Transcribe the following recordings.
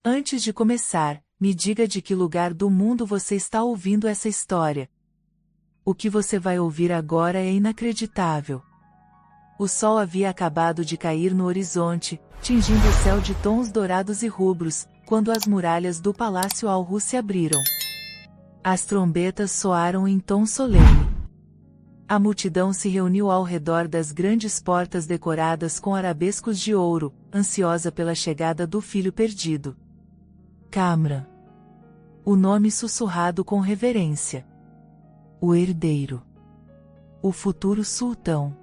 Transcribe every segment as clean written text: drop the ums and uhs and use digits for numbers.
Antes de começar, me diga de que lugar do mundo você está ouvindo essa história. O que você vai ouvir agora é inacreditável. O sol havia acabado de cair no horizonte, tingindo o céu de tons dourados e rubros, quando as muralhas do Palácio Alru se abriram. As trombetas soaram em tom solene. A multidão se reuniu ao redor das grandes portas decoradas com arabescos de ouro, ansiosa pela chegada do filho perdido. Kamran. O nome sussurrado com reverência. O herdeiro. O futuro sultão.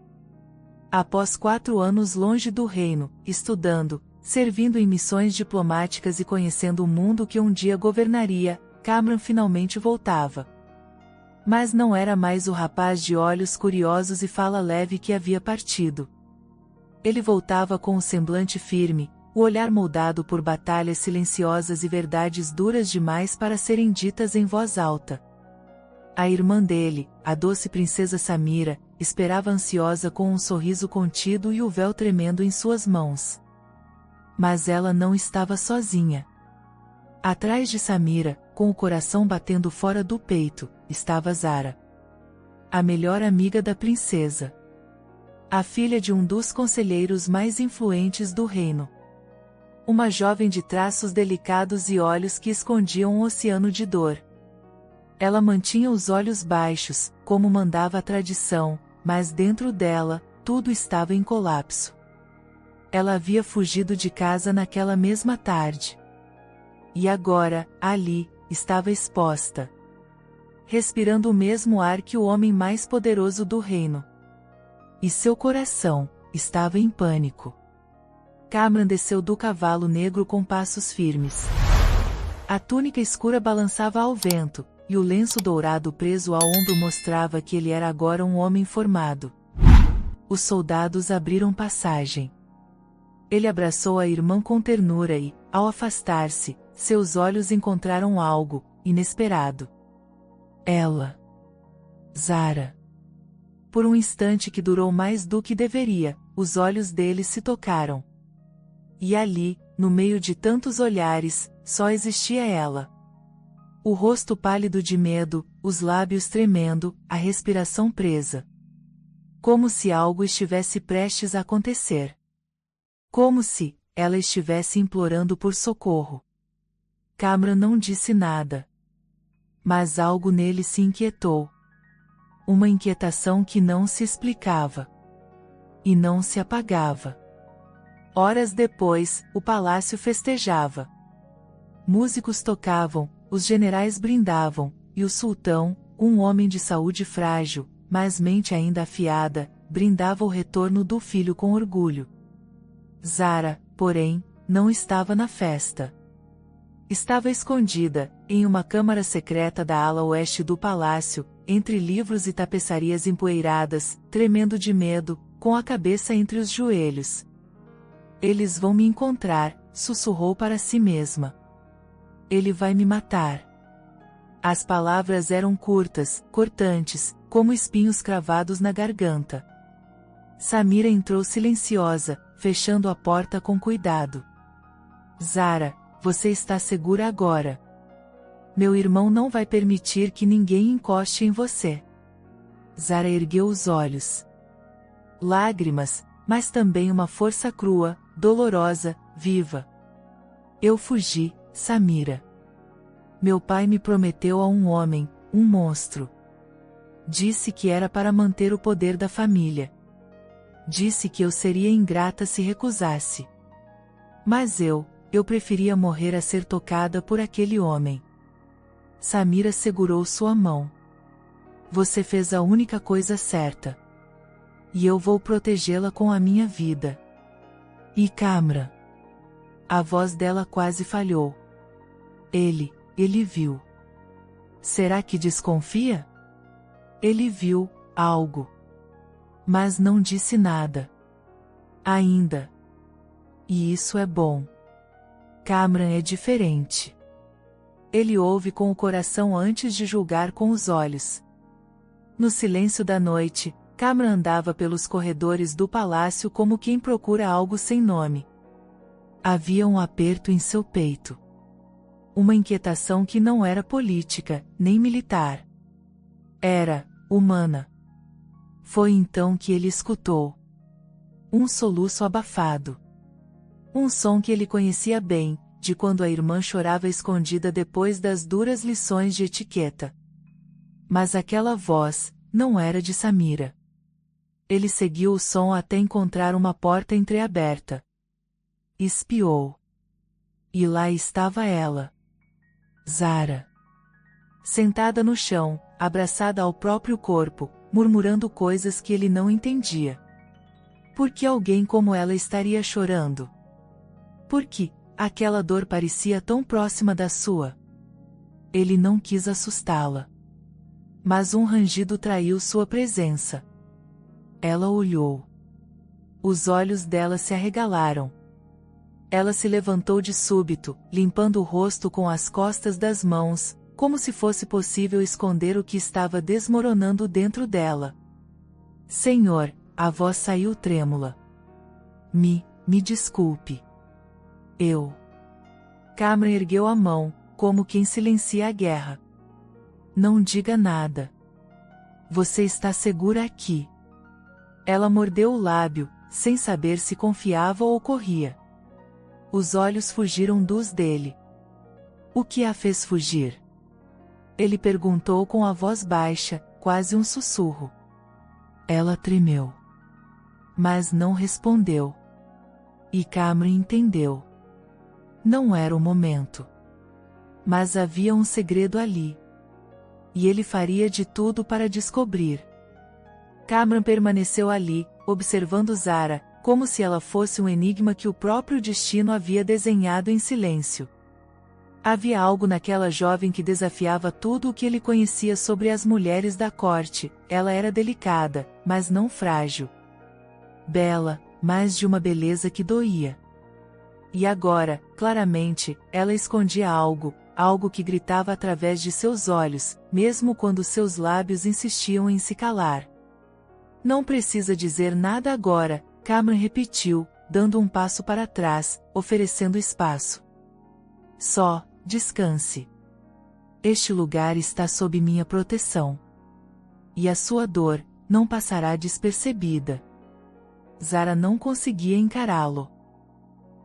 Após 4 anos longe do reino, estudando, servindo em missões diplomáticas e conhecendo o mundo que um dia governaria, Kamran finalmente voltava. Mas não era mais o rapaz de olhos curiosos e fala leve que havia partido. Ele voltava com um semblante firme, o olhar moldado por batalhas silenciosas e verdades duras demais para serem ditas em voz alta. A irmã dele, a doce princesa Samira, esperava ansiosa com um sorriso contido e o véu tremendo em suas mãos. Mas ela não estava sozinha. Atrás de Samira, com o coração batendo fora do peito, estava Zara. A melhor amiga da princesa. A filha de um dos conselheiros mais influentes do reino. Uma jovem de traços delicados e olhos que escondiam um oceano de dor. Ela mantinha os olhos baixos, como mandava a tradição, mas dentro dela, tudo estava em colapso. Ela havia fugido de casa naquela mesma tarde. E agora, ali, estava exposta. Respirando o mesmo ar que o homem mais poderoso do reino. E seu coração estava em pânico. Kamran desceu do cavalo negro com passos firmes. A túnica escura balançava ao vento, e o lenço dourado preso ao ombro mostrava que ele era agora um homem formado. Os soldados abriram passagem. Ele abraçou a irmã com ternura e, ao afastar-se, seus olhos encontraram algo inesperado. Ela. Zara. Por um instante que durou mais do que deveria, os olhos dele se tocaram. E ali, no meio de tantos olhares, só existia ela. O rosto pálido de medo, os lábios tremendo, a respiração presa. Como se algo estivesse prestes a acontecer. Como se ela estivesse implorando por socorro. Kamran não disse nada. Mas algo nele se inquietou. Uma inquietação que não se explicava. E não se apagava. Horas depois, o palácio festejava. Músicos tocavam, os generais brindavam, e o sultão, um homem de saúde frágil, mas mente ainda afiada, brindava o retorno do filho com orgulho. Zara, porém, não estava na festa. Estava escondida, em uma câmara secreta da ala oeste do palácio, entre livros e tapeçarias empoeiradas, tremendo de medo, com a cabeça entre os joelhos. Eles vão me encontrar, sussurrou para si mesma. Ele vai me matar. As palavras eram curtas, cortantes, como espinhos cravados na garganta. Samira entrou silenciosa, fechando a porta com cuidado. Zara, você está segura agora. Meu irmão não vai permitir que ninguém encoste em você. Zara ergueu os olhos. Lágrimas, mas também uma força crua, dolorosa, viva. Eu fugi, Samira. Meu pai me prometeu a um homem, um monstro. Disse que era para manter o poder da família. Disse que eu seria ingrata se recusasse. Mas eu preferia morrer a ser tocada por aquele homem. Samira segurou sua mão. Você fez a única coisa certa. E eu vou protegê-la com a minha vida. E Kamran. A voz dela quase falhou. Ele viu. Será que desconfia? Ele viu algo. Mas não disse nada. Ainda. E isso é bom. Kamran é diferente. Ele ouve com o coração antes de julgar com os olhos. No silêncio da noite, Kamran andava pelos corredores do palácio como quem procura algo sem nome. Havia um aperto em seu peito. uma inquietação que não era política, nem militar. Era humana. Foi então que ele escutou um soluço abafado. Um som que ele conhecia bem, de quando a irmã chorava escondida depois das duras lições de etiqueta. Mas aquela voz não era de Samira. Ele seguiu o som até encontrar uma porta entreaberta. Espiou. E lá estava ela. Zara. Sentada no chão, abraçada ao próprio corpo, murmurando coisas que ele não entendia. Por que alguém como ela estaria chorando? Por que aquela dor parecia tão próxima da sua? Ele não quis assustá-la. Mas um rangido traiu sua presença. Ela olhou. Os olhos dela se arregalaram. Ela se levantou de súbito, limpando o rosto com as costas das mãos, como se fosse possível esconder o que estava desmoronando dentro dela. Senhor, a voz saiu trêmula. Me desculpe. Kamran ergueu a mão, como quem silencia a guerra. Não diga nada. Você está segura aqui. Ela mordeu o lábio, sem saber se confiava ou corria. Os olhos fugiram dos dele. O que a fez fugir? Ele perguntou com a voz baixa, quase um sussurro. Ela tremeu. Mas não respondeu. E Kamran entendeu. Não era o momento. Mas havia um segredo ali. E ele faria de tudo para descobrir. Kamran permaneceu ali, observando Zara, como se ela fosse um enigma que o próprio destino havia desenhado em silêncio. Havia algo naquela jovem que desafiava tudo o que ele conhecia sobre as mulheres da corte. Ela era delicada, mas não frágil. Bela, mas de uma beleza que doía. E agora, claramente, ela escondia algo que gritava através de seus olhos, mesmo quando seus lábios insistiam em se calar. Não precisa dizer nada agora, Kamran repetiu, dando um passo para trás, oferecendo espaço. Só, descanse. Este lugar está sob minha proteção. E a sua dor não passará despercebida. Zara não conseguia encará-lo.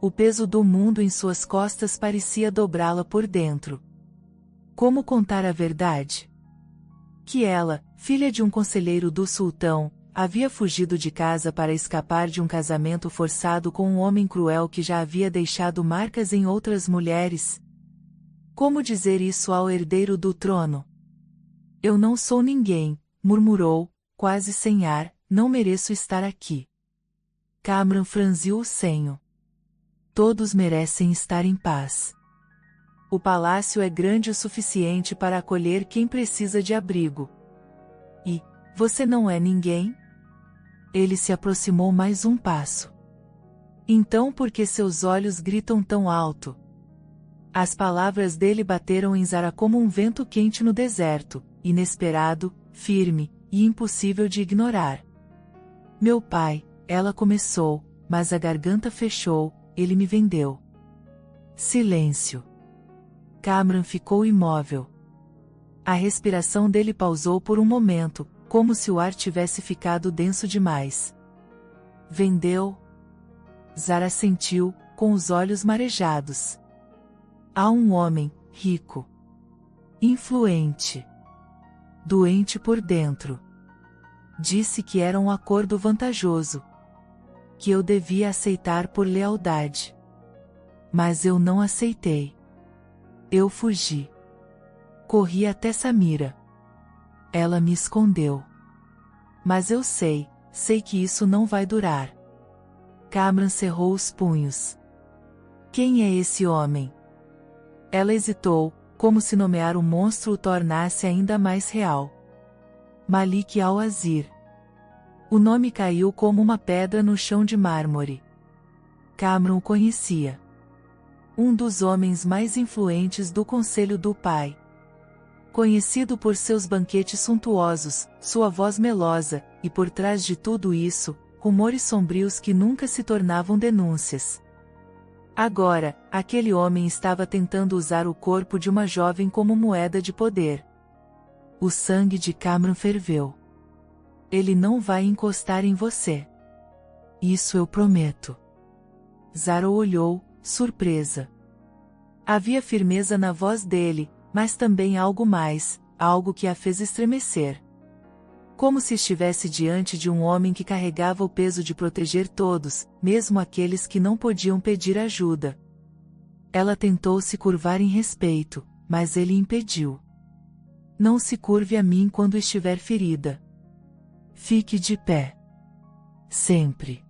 O peso do mundo em suas costas parecia dobrá-la por dentro. Como contar a verdade? Que ela, filha de um conselheiro do sultão, havia fugido de casa para escapar de um casamento forçado com um homem cruel que já havia deixado marcas em outras mulheres? Como dizer isso ao herdeiro do trono? Eu não sou ninguém, murmurou, quase sem ar, não mereço estar aqui. Kamran franziu o senho. Todos merecem estar em paz. O palácio é grande o suficiente para acolher quem precisa de abrigo. E, você não é ninguém? Ele se aproximou mais um passo. Então por que seus olhos gritam tão alto? As palavras dele bateram em Zara como um vento quente no deserto, inesperado, firme, e impossível de ignorar. Meu pai, ela começou, mas a garganta fechou. Ele me vendeu. Silêncio. Kamran ficou imóvel. A respiração dele pausou por um momento, como se o ar tivesse ficado denso demais. Vendeu? Zara sentiu, com os olhos marejados. Há um homem, rico. Influente. Doente por dentro. Disse que era um acordo vantajoso. Que eu devia aceitar por lealdade. Mas eu não aceitei. Eu fugi. Corri até Samira. Ela me escondeu. Mas eu sei que isso não vai durar. Kamran cerrou os punhos. Quem é esse homem? Ela hesitou, como se nomear o monstro o tornasse ainda mais real. Malik al-Azir. O nome caiu como uma pedra no chão de mármore. Kamran o conhecia. Um dos homens mais influentes do conselho do pai. Conhecido por seus banquetes suntuosos, sua voz melosa, e por trás de tudo isso, rumores sombrios que nunca se tornavam denúncias. Agora, aquele homem estava tentando usar o corpo de uma jovem como moeda de poder. O sangue de Cameron ferveu. Ele não vai encostar em você. Isso eu prometo. Zara olhou, surpresa. Havia firmeza na voz dele, mas também algo mais, algo que a fez estremecer. Como se estivesse diante de um homem que carregava o peso de proteger todos, mesmo aqueles que não podiam pedir ajuda. Ela tentou se curvar em respeito, mas ele impediu. Não se curve a mim quando estiver ferida. Fique de pé. Sempre.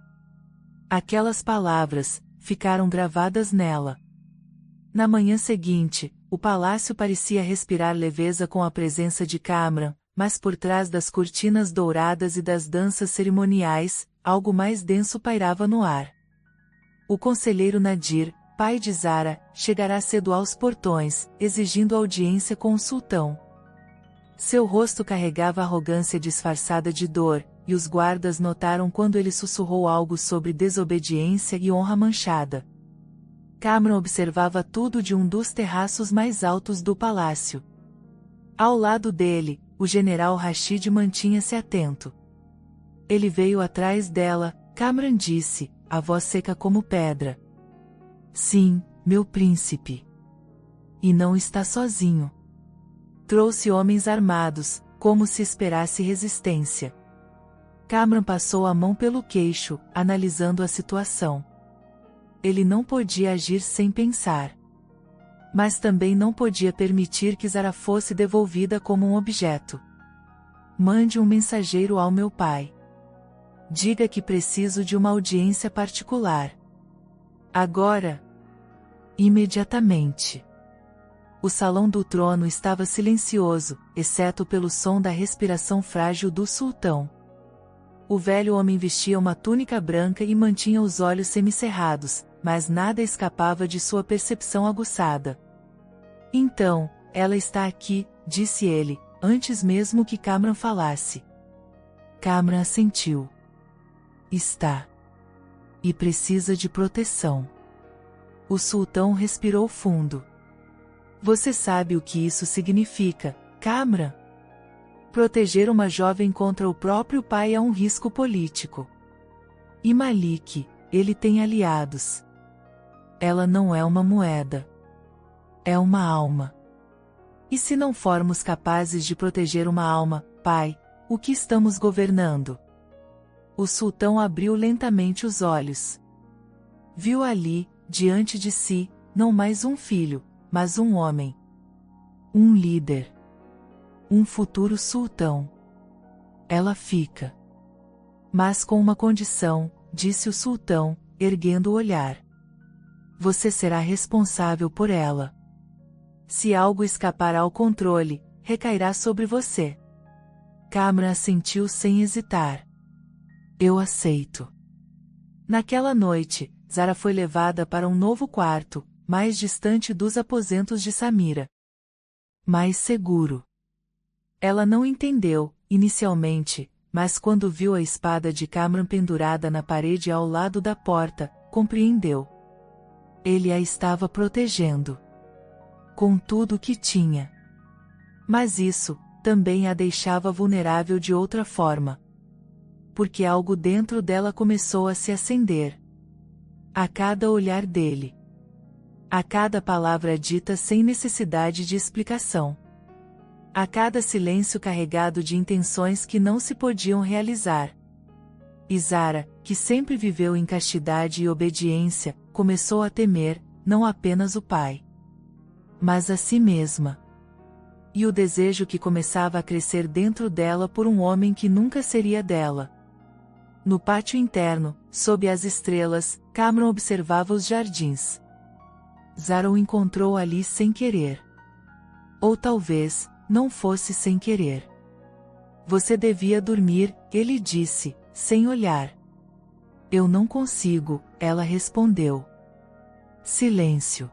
Aquelas palavras ficaram gravadas nela. Na manhã seguinte, o palácio parecia respirar leveza com a presença de Cameron, mas por trás das cortinas douradas e das danças cerimoniais, algo mais denso pairava no ar. O conselheiro Nadir, pai de Zara, chegará cedo aos portões, exigindo audiência com o sultão. Seu rosto carregava arrogância disfarçada de dor, e os guardas notaram quando ele sussurrou algo sobre desobediência e honra manchada. Cameron observava tudo de um dos terraços mais altos do palácio. Ao lado dele, o general Rashid mantinha-se atento. Ele veio atrás dela, Cameron disse, a voz seca como pedra. Sim, meu príncipe. E não está sozinho. Trouxe homens armados, como se esperasse resistência. Cameron passou a mão pelo queixo, analisando a situação. Ele não podia agir sem pensar. Mas também não podia permitir que Zara fosse devolvida como um objeto. Mande um mensageiro ao meu pai. Diga que preciso de uma audiência particular. Agora. Imediatamente. O salão do trono estava silencioso, exceto pelo som da respiração frágil do sultão. O velho homem vestia uma túnica branca e mantinha os olhos semicerrados, mas nada escapava de sua percepção aguçada. Então, ela está aqui, disse ele, antes mesmo que Cameron falasse. Cameron assentiu. Está. E precisa de proteção. O sultão respirou fundo. Você sabe o que isso significa, Cameron? Proteger uma jovem contra o próprio pai é um risco político. E Malik, ele tem aliados. Ela não é uma moeda. É uma alma. E se não formos capazes de proteger uma alma, pai, o que estamos governando? O sultão abriu lentamente os olhos. Viu ali, diante de si, não mais um filho, mas um homem. Um líder. Um futuro sultão. Ela fica. Mas com uma condição, disse o sultão, erguendo o olhar. Você será responsável por ela. Se algo escapar ao controle, recairá sobre você. Cameron assentiu sem hesitar. Eu aceito. Naquela noite, Zara foi levada para um novo quarto, mais distante dos aposentos de Samira. Mais seguro. Ela não entendeu, inicialmente, mas quando viu a espada de Cameron pendurada na parede ao lado da porta, compreendeu. Ele a estava protegendo. Com tudo o que tinha. Mas isso, também a deixava vulnerável de outra forma. Porque algo dentro dela começou a se acender. A cada olhar dele. A cada palavra dita sem necessidade de explicação. A cada silêncio carregado de intenções que não se podiam realizar. E Zara, que sempre viveu em castidade e obediência, começou a temer, não apenas o pai, mas a si mesma. E o desejo que começava a crescer dentro dela por um homem que nunca seria dela. No pátio interno, sob as estrelas, Cameron observava os jardins. Zara o encontrou ali sem querer. Ou talvez, não fosse sem querer. Você devia dormir, ele disse, sem olhar. Eu não consigo, ela respondeu. Silêncio.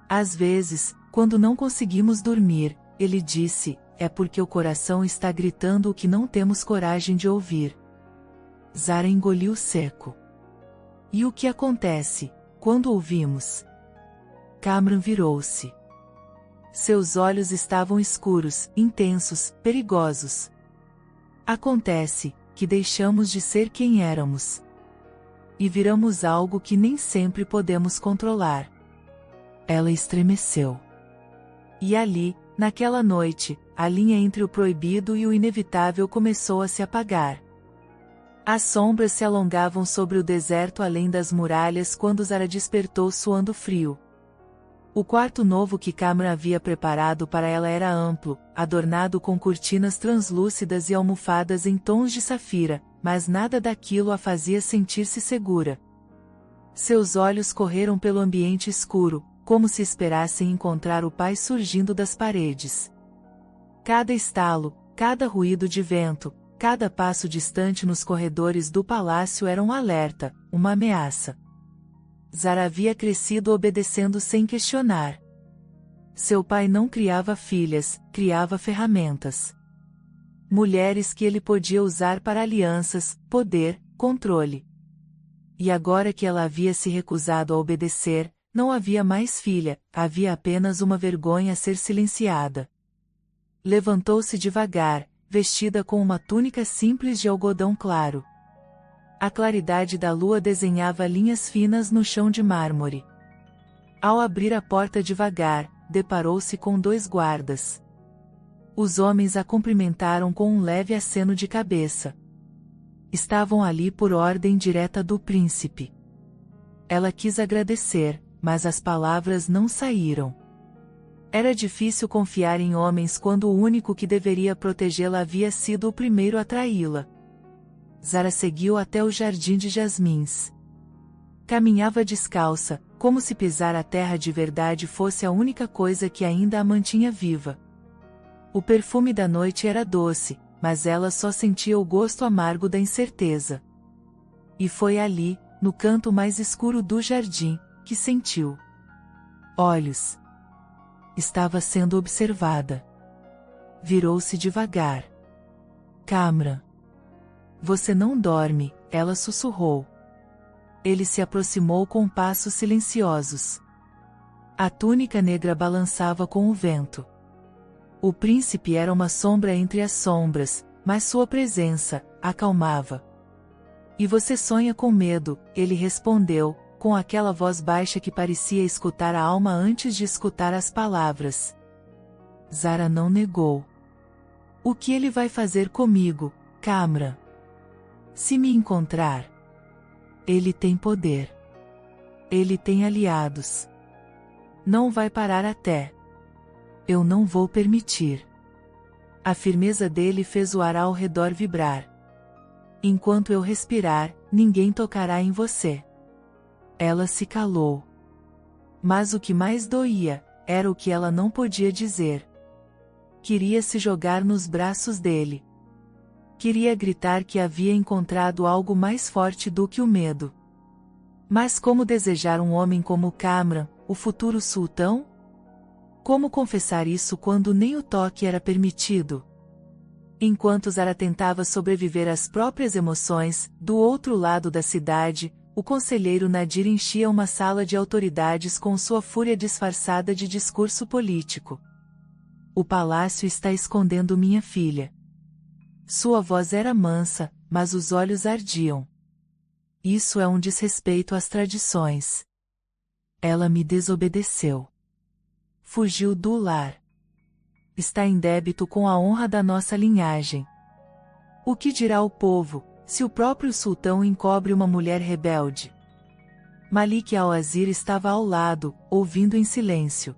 Às vezes, quando não conseguimos dormir, ele disse, é porque o coração está gritando o que não temos coragem de ouvir. Zara engoliu seco. E o que acontece, quando ouvimos. Kamran virou-se. Seus olhos estavam escuros, intensos, perigosos. Acontece que deixamos de ser quem éramos. E viramos algo que nem sempre podemos controlar. Ela estremeceu. E ali, naquela noite, a linha entre o proibido e o inevitável começou a se apagar. As sombras se alongavam sobre o deserto além das muralhas quando Zara despertou suando frio. O quarto novo que Kamran havia preparado para ela era amplo, adornado com cortinas translúcidas e almofadas em tons de safira, mas nada daquilo a fazia sentir-se segura. Seus olhos correram pelo ambiente escuro, como se esperassem encontrar o pai surgindo das paredes. Cada estalo, cada ruído de vento, cada passo distante nos corredores do palácio era um alerta, uma ameaça. Zara havia crescido obedecendo sem questionar. Seu pai não criava filhas, criava ferramentas. Mulheres que ele podia usar para alianças, poder, controle. E agora que ela havia se recusado a obedecer, não havia mais filha, havia apenas uma vergonha a ser silenciada. Levantou-se devagar, vestida com uma túnica simples de algodão claro. A claridade da lua desenhava linhas finas no chão de mármore. Ao abrir a porta devagar, deparou-se com 2 guardas. Os homens a cumprimentaram com um leve aceno de cabeça. Estavam ali por ordem direta do príncipe. Ela quis agradecer, mas as palavras não saíram. Era difícil confiar em homens quando o único que deveria protegê-la havia sido o primeiro a traí-la. Zara seguiu até o jardim de jasmins. Caminhava descalça, como se pisar a terra de verdade fosse a única coisa que ainda a mantinha viva. O perfume da noite era doce, mas ela só sentia o gosto amargo da incerteza. E foi ali, no canto mais escuro do jardim, que sentiu olhos. Estava sendo observada. Virou-se devagar. Kamran. Você não dorme, ela sussurrou. Ele se aproximou com passos silenciosos. A túnica negra balançava com o vento. O príncipe era uma sombra entre as sombras, mas sua presença acalmava. E você sonha com medo, ele respondeu, com aquela voz baixa que parecia escutar a alma antes de escutar as palavras. Zara não negou. O que ele vai fazer comigo, Kamran? Se me encontrar. Ele tem poder. Ele tem aliados. Não vai parar até. Eu não vou permitir. A firmeza dele fez o ar ao redor vibrar. Enquanto eu respirar, ninguém tocará em você. Ela se calou. Mas o que mais doía, era o que ela não podia dizer. Queria se jogar nos braços dele. Queria gritar que havia encontrado algo mais forte do que o medo. Mas como desejar um homem como Kamran, o futuro sultão? Como confessar isso quando nem o toque era permitido? Enquanto Zara tentava sobreviver às próprias emoções, do outro lado da cidade, o conselheiro Nadir enchia uma sala de autoridades com sua fúria disfarçada de discurso político. O palácio está escondendo minha filha. Sua voz era mansa, mas os olhos ardiam. Isso é um desrespeito às tradições. Ela me desobedeceu. Fugiu do lar. Está em débito com a honra da nossa linhagem. O que dirá o povo, se o próprio sultão encobre uma mulher rebelde? Malik al-Wazir estava ao lado, ouvindo em silêncio.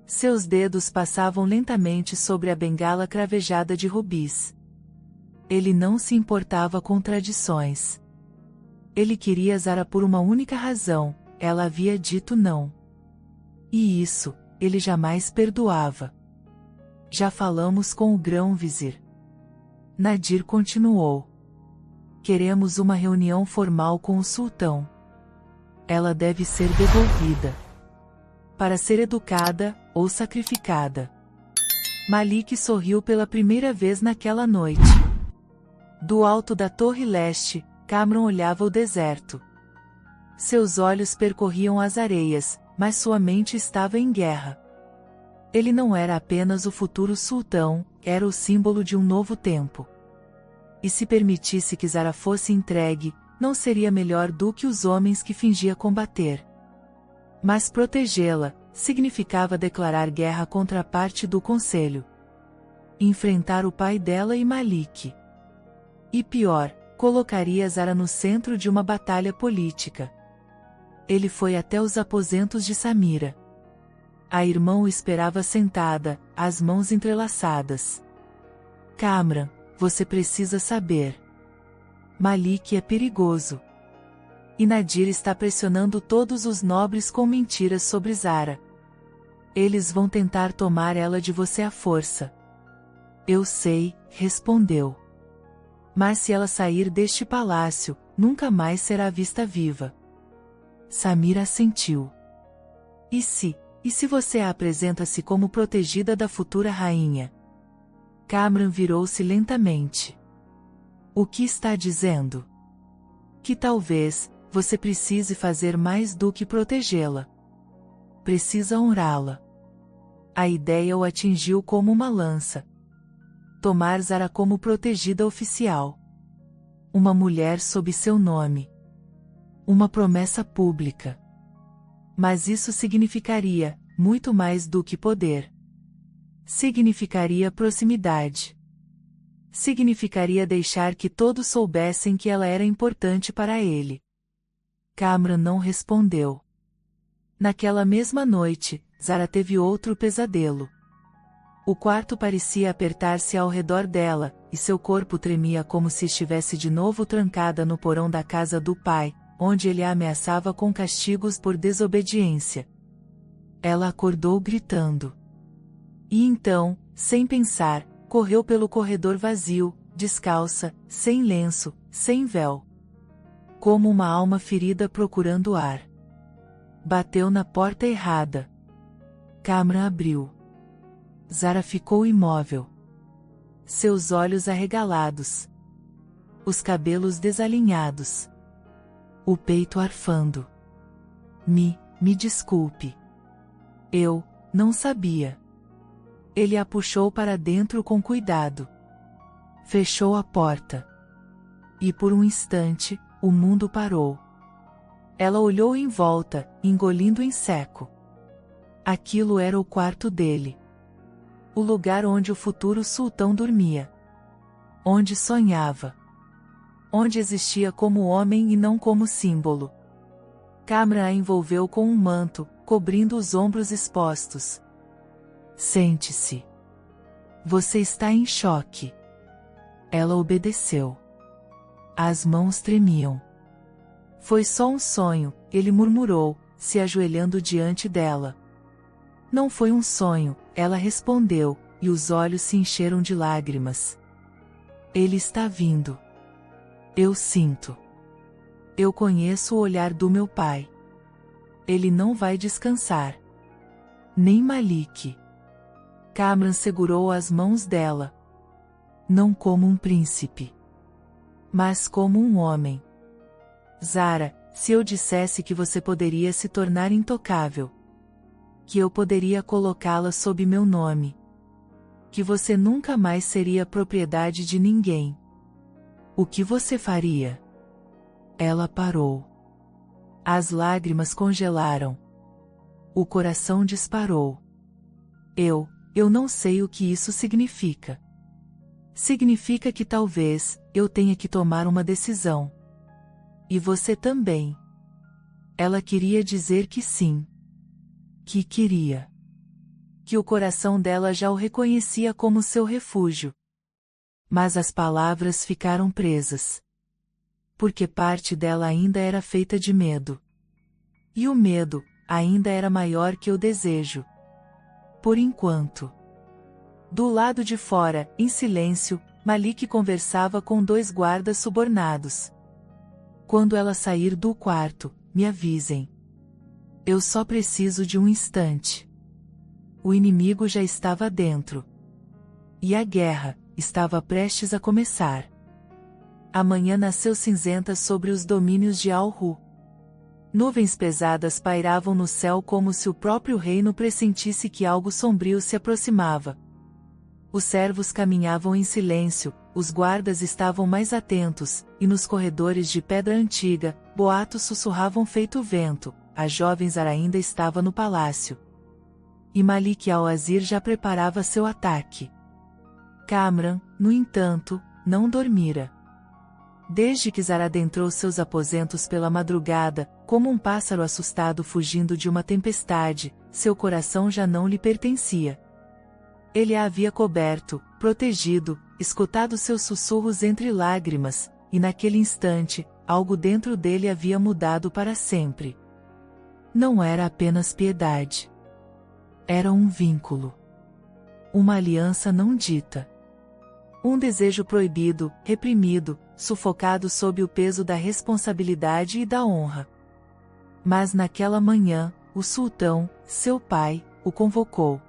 Seus dedos passavam lentamente sobre a bengala cravejada de rubis. Ele não se importava com tradições. Ele queria Zara por uma única razão, ela havia dito não. E isso, ele jamais perdoava. Já falamos com o grão-vizir. Nadir continuou. Queremos uma reunião formal com o sultão. Ela deve ser devolvida. Para ser educada, ou sacrificada. Malik sorriu pela primeira vez naquela noite. Do alto da torre leste, Kamran olhava o deserto. Seus olhos percorriam as areias, mas sua mente estava em guerra. Ele não era apenas o futuro sultão, era o símbolo de um novo tempo. E se permitisse que Zara fosse entregue, não seria melhor do que os homens que fingia combater. Mas protegê-la significava declarar guerra contra a parte do conselho. Enfrentar o pai dela e Malik. E pior, colocaria Zara no centro de uma batalha política. Ele foi até os aposentos de Samira. A irmã o esperava sentada, as mãos entrelaçadas. Kamran, você precisa saber. Malik é perigoso. E Nadir está pressionando todos os nobres com mentiras sobre Zara. Eles vão tentar tomar ela de você à força. Eu sei, respondeu. Mas se ela sair deste palácio, nunca mais será vista viva. Samira assentiu. E se você a apresenta-se como protegida da futura rainha? Kamran virou-se lentamente. O que está dizendo? Que talvez, você precise fazer mais do que protegê-la. Precisa honrá-la. A ideia o atingiu como uma lança. Tomar Zara como protegida oficial. Uma mulher sob seu nome. Uma promessa pública. Mas isso significaria, muito mais do que poder. Significaria proximidade. Significaria deixar que todos soubessem que ela era importante para ele. Kamran não respondeu. Naquela mesma noite, Zara teve outro pesadelo. O quarto parecia apertar-se ao redor dela, e seu corpo tremia como se estivesse de novo trancada no porão da casa do pai, onde ele a ameaçava com castigos por desobediência. Ela acordou gritando. E então, sem pensar, correu pelo corredor vazio, descalça, sem lenço, sem véu. Como uma alma ferida procurando ar. Bateu na porta errada. Kamran abriu. Zara ficou imóvel. Seus olhos arregalados. Os cabelos desalinhados. O peito arfando. Me desculpe. Eu não sabia. Ele a puxou para dentro com cuidado. Fechou a porta. E por um instante, o mundo parou. Ela olhou em volta, engolindo em seco. Aquilo era o quarto dele. O lugar onde o futuro sultão dormia. Onde sonhava. Onde existia como homem e não como símbolo. Kamran a envolveu com um manto, cobrindo os ombros expostos. Sente-se. Você está em choque. Ela obedeceu. As mãos tremiam. Foi só um sonho, ele murmurou, se ajoelhando diante dela. Não foi um sonho, ela respondeu, e os olhos se encheram de lágrimas. Ele está vindo. Eu sinto. Eu conheço o olhar do meu pai. Ele não vai descansar. Nem Malik. Kamran segurou as mãos dela. Não como um príncipe. Mas como um homem. Zara, se eu dissesse que você poderia se tornar intocável. Que eu poderia colocá-la sob meu nome. Que você nunca mais seria propriedade de ninguém. O que você faria? Ela parou. As lágrimas congelaram. O coração disparou. Eu não sei o que isso significa. Significa que talvez, eu tenha que tomar uma decisão. E você também. Ela queria dizer que sim. Que queria. Que o coração dela já o reconhecia como seu refúgio. Mas as palavras ficaram presas. Porque parte dela ainda era feita de medo. E o medo, ainda era maior que o desejo. Por enquanto. Do lado de fora, em silêncio, Malik conversava com 2 guardas subornados. Quando ela sair do quarto, me avisem. Eu só preciso de um instante. O inimigo já estava dentro. E a guerra estava prestes a começar. A manhã nasceu cinzenta sobre os domínios de Al-Ru. Nuvens pesadas pairavam no céu como se o próprio reino pressentisse que algo sombrio se aproximava. Os servos caminhavam em silêncio, os guardas estavam mais atentos, e nos corredores de pedra antiga, boatos sussurravam feito vento. A jovem Zara ainda estava no palácio. E Malik al-Azir já preparava seu ataque. Kamran, no entanto, não dormira. Desde que Zara adentrou seus aposentos pela madrugada, como um pássaro assustado fugindo de uma tempestade, seu coração já não lhe pertencia. Ele a havia coberto, protegido, escutado seus sussurros entre lágrimas, e naquele instante, algo dentro dele havia mudado para sempre. Não era apenas piedade. Era um vínculo. Uma aliança não dita. Um desejo proibido, reprimido, sufocado sob o peso da responsabilidade e da honra. Mas naquela manhã, o sultão, seu pai, o convocou.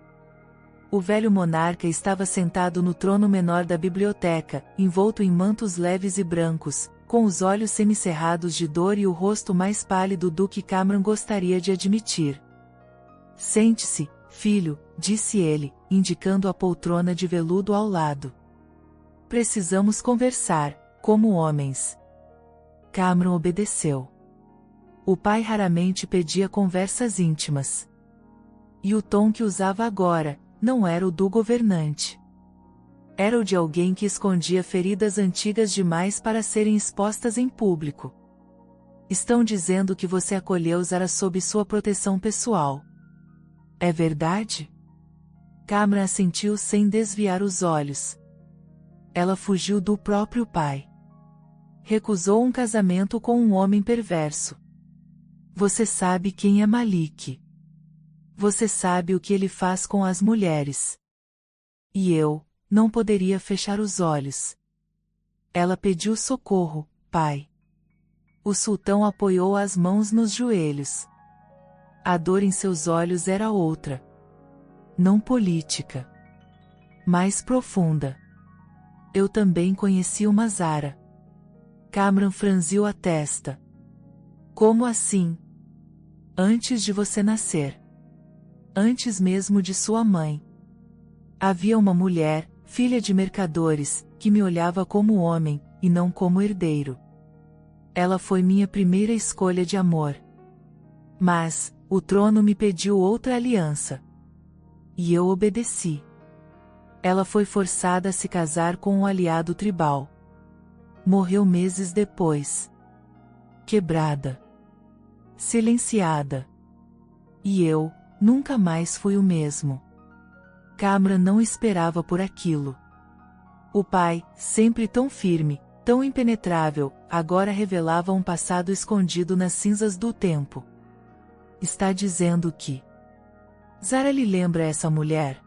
O velho monarca estava sentado no trono menor da biblioteca, envolto em mantos leves e brancos, com os olhos semicerrados de dor e o rosto mais pálido do que Kamran gostaria de admitir. Sente-se, filho, disse ele, indicando a poltrona de veludo ao lado. Precisamos conversar, como homens. Kamran obedeceu. O pai raramente pedia conversas íntimas. E o tom que usava agora, não era o do governante. Era o de alguém que escondia feridas antigas demais para serem expostas em público. Estão dizendo que você acolheu Zara sob sua proteção pessoal. É verdade? Kamran assentiu sem desviar os olhos. Ela fugiu do próprio pai. Recusou um casamento com um homem perverso. Você sabe quem é Malik. Você sabe o que ele faz com as mulheres. E eu, não poderia fechar os olhos. Ela pediu socorro, pai. O sultão apoiou as mãos nos joelhos. A dor em seus olhos era outra. Não política. Mais profunda. Eu também conheci uma Zara. Kamran franziu a testa. Como assim? Antes de você nascer. Antes mesmo de sua mãe. Havia uma mulher, filha de mercadores, que me olhava como homem, e não como herdeiro. Ela foi minha primeira escolha de amor. Mas, o trono me pediu outra aliança. E eu obedeci. Ela foi forçada a se casar com um aliado tribal. Morreu meses depois. Quebrada. Silenciada. E eu, nunca mais fui o mesmo. Kamran não esperava por aquilo. O pai, sempre tão firme, tão impenetrável, agora revelava um passado escondido nas cinzas do tempo. Está dizendo que Zara lhe lembra essa mulher?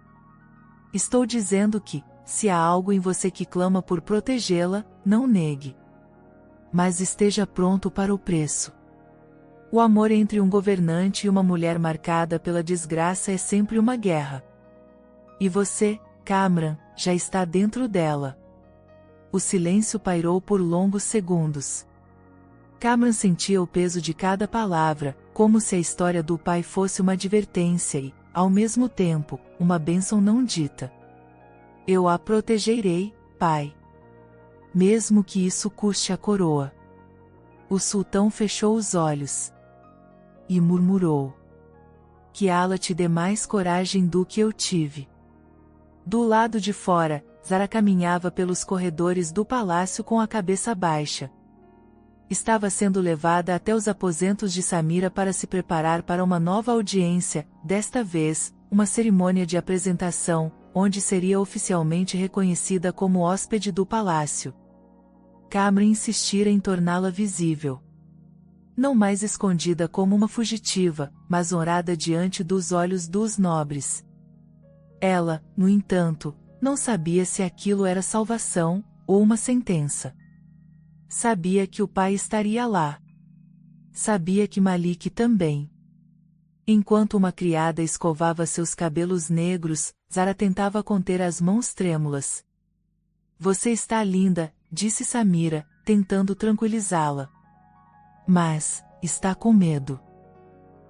Estou dizendo que, se há algo em você que clama por protegê-la, não negue. Mas esteja pronto para o preço. O amor entre um governante e uma mulher marcada pela desgraça é sempre uma guerra. E você, Kamran, já está dentro dela. O silêncio pairou por longos segundos. Kamran sentia o peso de cada palavra, como se a história do pai fosse uma advertência e, ao mesmo tempo, uma bênção não dita. Eu a protegerei, pai. Mesmo que isso custe a coroa. O sultão fechou os olhos. E murmurou. Que Allah te dê mais coragem do que eu tive. Do lado de fora, Zara caminhava pelos corredores do palácio com a cabeça baixa. Estava sendo levada até os aposentos de Samira para se preparar para uma nova audiência, desta vez, uma cerimônia de apresentação, onde seria oficialmente reconhecida como hóspede do palácio. Kamran insistira em torná-la visível. Não mais escondida como uma fugitiva, mas honrada diante dos olhos dos nobres. Ela, no entanto, não sabia se aquilo era salvação, ou uma sentença. Sabia que o pai estaria lá. Sabia que Malik também. Enquanto uma criada escovava seus cabelos negros, Zara tentava conter as mãos trêmulas. Você está linda, disse Samira, tentando tranquilizá-la. Mas, está com medo.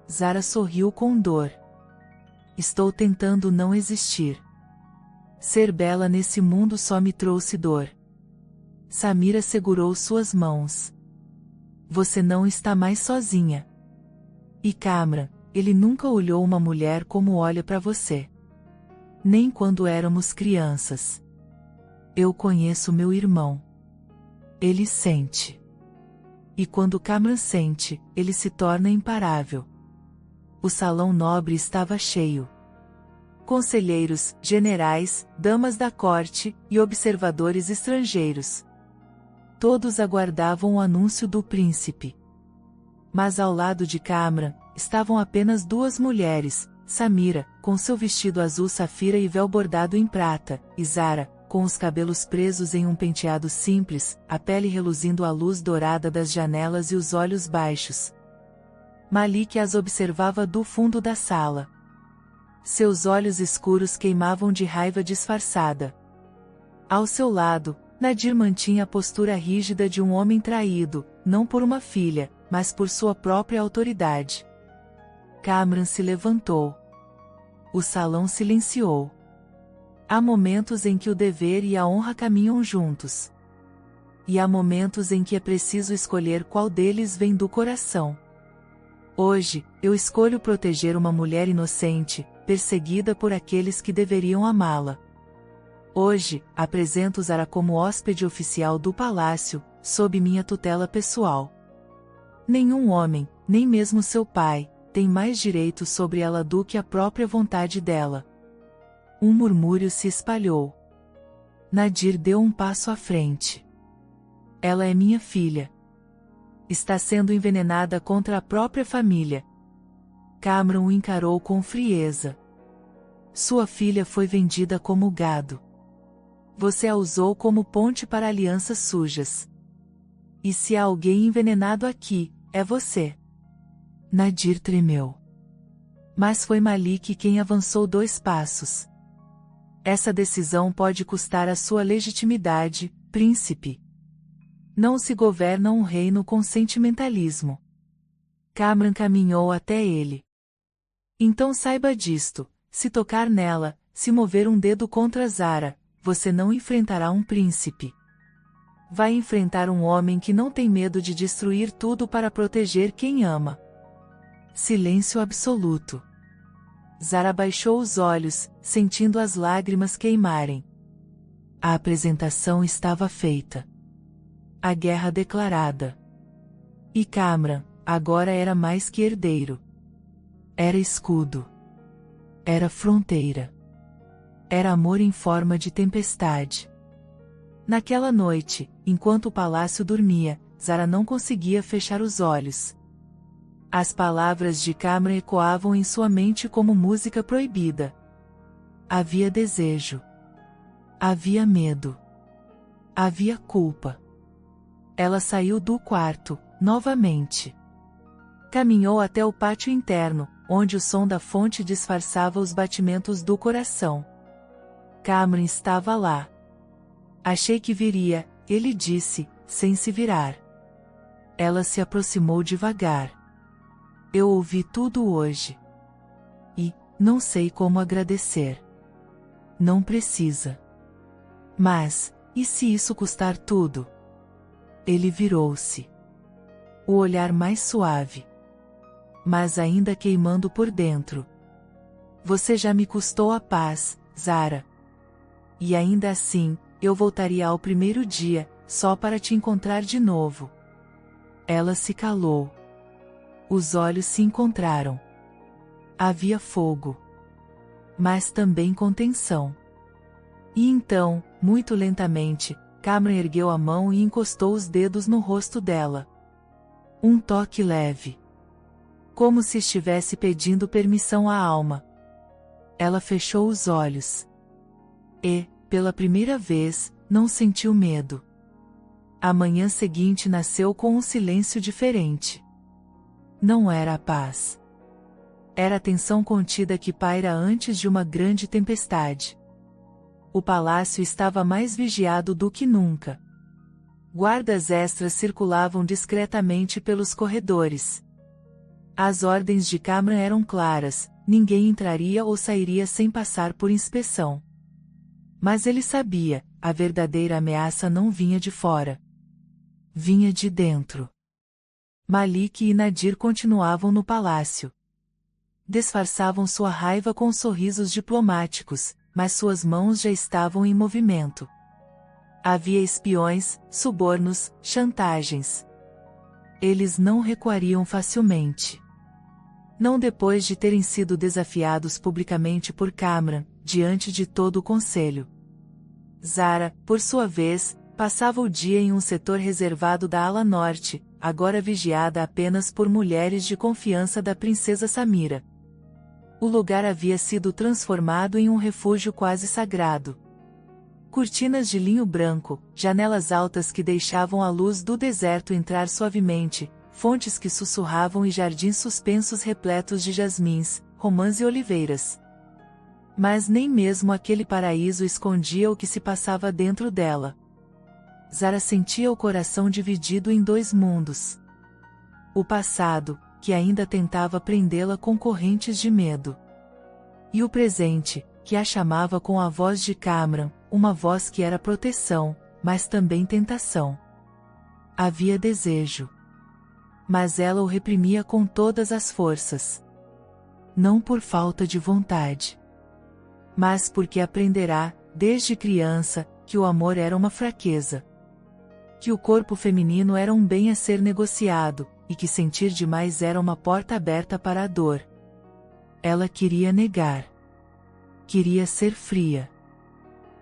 Zara sorriu com dor. Estou tentando não existir. Ser bela nesse mundo só me trouxe dor. Samira segurou suas mãos. Você não está mais sozinha. E Kamran, ele nunca olhou uma mulher como olha para você. Nem quando éramos crianças. Eu conheço meu irmão. Ele sente. E quando Kamran sente, ele se torna imparável. O salão nobre estava cheio. Conselheiros, generais, damas da corte e observadores estrangeiros. Todos aguardavam o anúncio do príncipe. Mas ao lado de Kamran, estavam apenas duas mulheres, Samira, com seu vestido azul safira e véu bordado em prata, e Zara, com os cabelos presos em um penteado simples, a pele reluzindo à luz dourada das janelas e os olhos baixos. Malik as observava do fundo da sala. Seus olhos escuros queimavam de raiva disfarçada. Ao seu lado, Nadir mantinha a postura rígida de um homem traído, não por uma filha, mas por sua própria autoridade. Kamran se levantou. O salão silenciou. Há momentos em que o dever e a honra caminham juntos. E há momentos em que é preciso escolher qual deles vem do coração. Hoje, eu escolho proteger uma mulher inocente, perseguida por aqueles que deveriam amá-la. Hoje, apresento Zara como hóspede oficial do palácio, sob minha tutela pessoal. Nenhum homem, nem mesmo seu pai, tem mais direito sobre ela do que a própria vontade dela. Um murmúrio se espalhou. Nadir deu um passo à frente. Ela é minha filha. Está sendo envenenada contra a própria família. Kamran o encarou com frieza. Sua filha foi vendida como gado. Você a usou como ponte para alianças sujas. E se há alguém envenenado aqui, é você. Nadir tremeu. Mas foi Malik quem avançou 2 passos. Essa decisão pode custar a sua legitimidade, príncipe. Não se governa um reino com sentimentalismo. Kamran caminhou até ele. Então saiba disto, se tocar nela, se mover um dedo contra Zara, você não enfrentará um príncipe. Vai enfrentar um homem que não tem medo de destruir tudo para proteger quem ama. Silêncio absoluto. Zara baixou os olhos, sentindo as lágrimas queimarem. A apresentação estava feita. A guerra declarada. E Kamran, agora era mais que herdeiro. Era escudo. Era fronteira. Era amor em forma de tempestade. Naquela noite, enquanto o palácio dormia, Zara não conseguia fechar os olhos. As palavras de Kamran ecoavam em sua mente como música proibida. Havia desejo. Havia medo. Havia culpa. Ela saiu do quarto, novamente. Caminhou até o pátio interno, onde o som da fonte disfarçava os batimentos do coração. Kamran estava lá. Achei que viria, ele disse, sem se virar. Ela se aproximou devagar. Eu ouvi tudo hoje. E, não sei como agradecer. Não precisa. Mas, e se isso custar tudo? Ele virou-se. O olhar mais suave. Mas ainda queimando por dentro. Você já me custou a paz, Zara. E ainda assim, eu voltaria ao primeiro dia, só para te encontrar de novo. Ela se calou. Os olhos se encontraram. Havia fogo. Mas também contenção. E então, muito lentamente, Kamran ergueu a mão e encostou os dedos no rosto dela. Um toque leve. Como se estivesse pedindo permissão à alma. Ela fechou os olhos. E, pela primeira vez, não sentiu medo. A manhã seguinte nasceu com um silêncio diferente. Não era a paz. Era a tensão contida que paira antes de uma grande tempestade. O palácio estava mais vigiado do que nunca. Guardas extras circulavam discretamente pelos corredores. As ordens de Kamran eram claras, ninguém entraria ou sairia sem passar por inspeção. Mas ele sabia, a verdadeira ameaça não vinha de fora. Vinha de dentro. Malik e Nadir continuavam no palácio. Disfarçavam sua raiva com sorrisos diplomáticos, mas suas mãos já estavam em movimento. Havia espiões, subornos, chantagens. Eles não recuariam facilmente. Não depois de terem sido desafiados publicamente por Kamran, diante de todo o conselho. Zara, por sua vez, passava o dia em um setor reservado da ala norte, agora vigiada apenas por mulheres de confiança da princesa Samira. O lugar havia sido transformado em um refúgio quase sagrado. Cortinas de linho branco, janelas altas que deixavam a luz do deserto entrar suavemente, fontes que sussurravam e jardins suspensos repletos de jasmins, romãs e oliveiras. Mas nem mesmo aquele paraíso escondia o que se passava dentro dela. Zara sentia o coração dividido em dois mundos. O passado, que ainda tentava prendê-la com correntes de medo. E o presente, que a chamava com a voz de Kamran, uma voz que era proteção, mas também tentação. Havia desejo. Mas ela o reprimia com todas as forças. Não por falta de vontade. Mas porque aprenderá, desde criança, que o amor era uma fraqueza. Que o corpo feminino era um bem a ser negociado, e que sentir demais era uma porta aberta para a dor. Ela queria negar. Queria ser fria.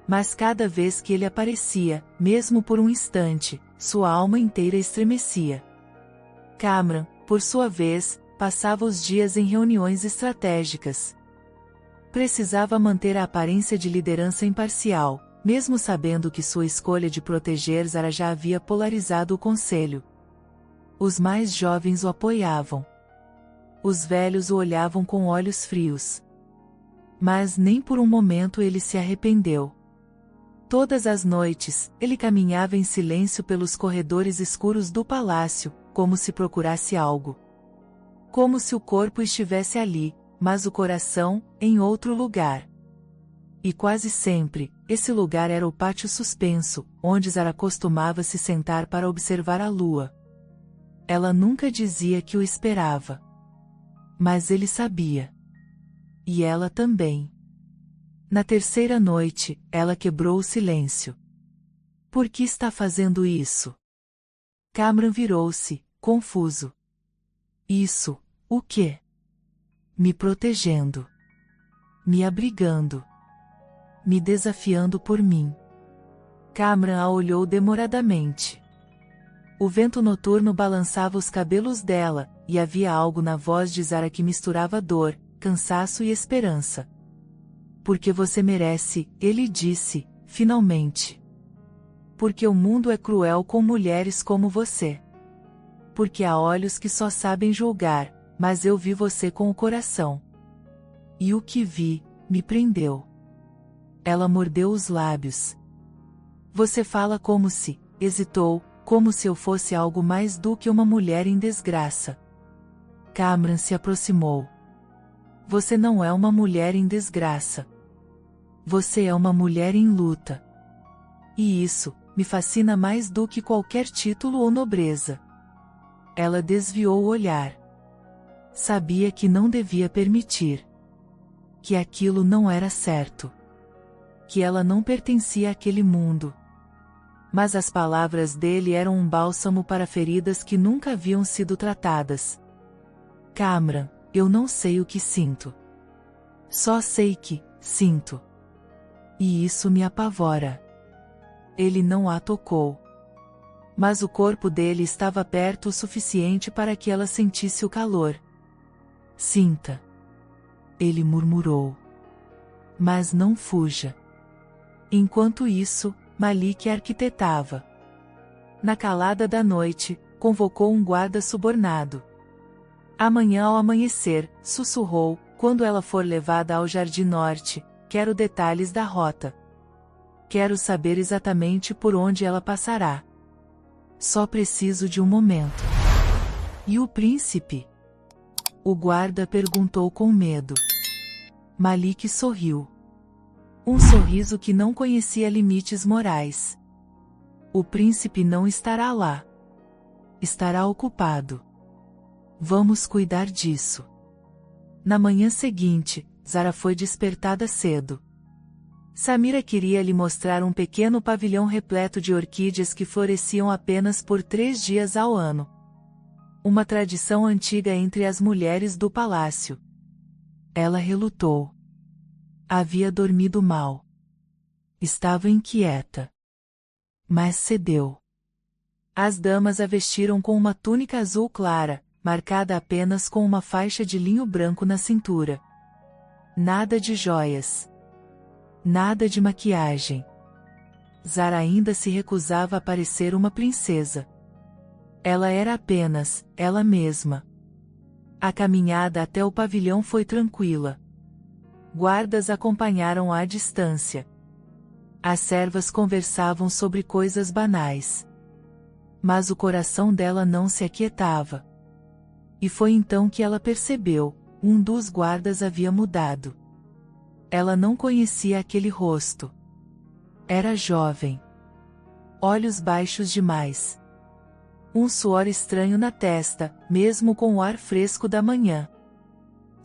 Mas cada vez que ele aparecia, mesmo por um instante, sua alma inteira estremecia. Kamran, por sua vez, passava os dias em reuniões estratégicas. Precisava manter a aparência de liderança imparcial, mesmo sabendo que sua escolha de proteger Zara já havia polarizado o conselho. Os mais jovens o apoiavam. Os velhos o olhavam com olhos frios. Mas nem por um momento ele se arrependeu. Todas as noites, ele caminhava em silêncio pelos corredores escuros do palácio, como se procurasse algo. Como se o corpo estivesse ali, mas o coração, em outro lugar. E quase sempre, esse lugar era o pátio suspenso, onde Zara costumava se sentar para observar a lua. Ela nunca dizia que o esperava. Mas ele sabia. E ela também. Na terceira noite, ela quebrou o silêncio. Por que está fazendo isso? Kamran virou-se, confuso. Isso, o quê? Me protegendo. Me abrigando. Me desafiando por mim. Kamran a olhou demoradamente. O vento noturno balançava os cabelos dela, e havia algo na voz de Zara que misturava dor, cansaço e esperança. Porque você merece, ele disse, finalmente. Porque o mundo é cruel com mulheres como você. Porque há olhos que só sabem julgar, mas eu vi você com o coração. E o que vi, me prendeu. Ela mordeu os lábios. Você fala como se, hesitou, como se eu fosse algo mais do que uma mulher em desgraça. Kamran se aproximou. Você não é uma mulher em desgraça. Você é uma mulher em luta. E isso, me fascina mais do que qualquer título ou nobreza. Ela desviou o olhar. Sabia que não devia permitir. Que aquilo não era certo. Que ela não pertencia àquele mundo. Mas as palavras dele eram um bálsamo para feridas que nunca haviam sido tratadas. Kamran, eu não sei o que sinto. Só sei que, sinto. E isso me apavora. Ele não a tocou. Mas o corpo dele estava perto o suficiente para que ela sentisse o calor. Sinta. Ele murmurou. Mas não fuja. Enquanto isso, Malik arquitetava. Na calada da noite, convocou um guarda subornado. Amanhã ao amanhecer, sussurrou, quando ela for levada ao Jardim Norte, quero detalhes da rota. Quero saber exatamente por onde ela passará. Só preciso de um momento. E o príncipe? O guarda perguntou com medo. Malik sorriu. Um sorriso que não conhecia limites morais. O príncipe não estará lá. Estará ocupado. Vamos cuidar disso. Na manhã seguinte, Zara foi despertada cedo. Samira queria lhe mostrar um pequeno pavilhão repleto de orquídeas que floresciam apenas por 3 dias ao ano. Uma tradição antiga entre as mulheres do palácio. Ela relutou. Havia dormido mal. Estava inquieta. Mas cedeu. As damas a vestiram com uma túnica azul clara, marcada apenas com uma faixa de linho branco na cintura. Nada de joias. Nada de maquiagem. Zara ainda se recusava a parecer uma princesa. Ela era apenas ela mesma. A caminhada até o pavilhão foi tranquila. Guardas acompanharam à distância. As servas conversavam sobre coisas banais. Mas o coração dela não se aquietava. E foi então que ela percebeu, um dos guardas havia mudado. Ela não conhecia aquele rosto. Era jovem. Olhos baixos demais. Um suor estranho na testa, mesmo com o ar fresco da manhã.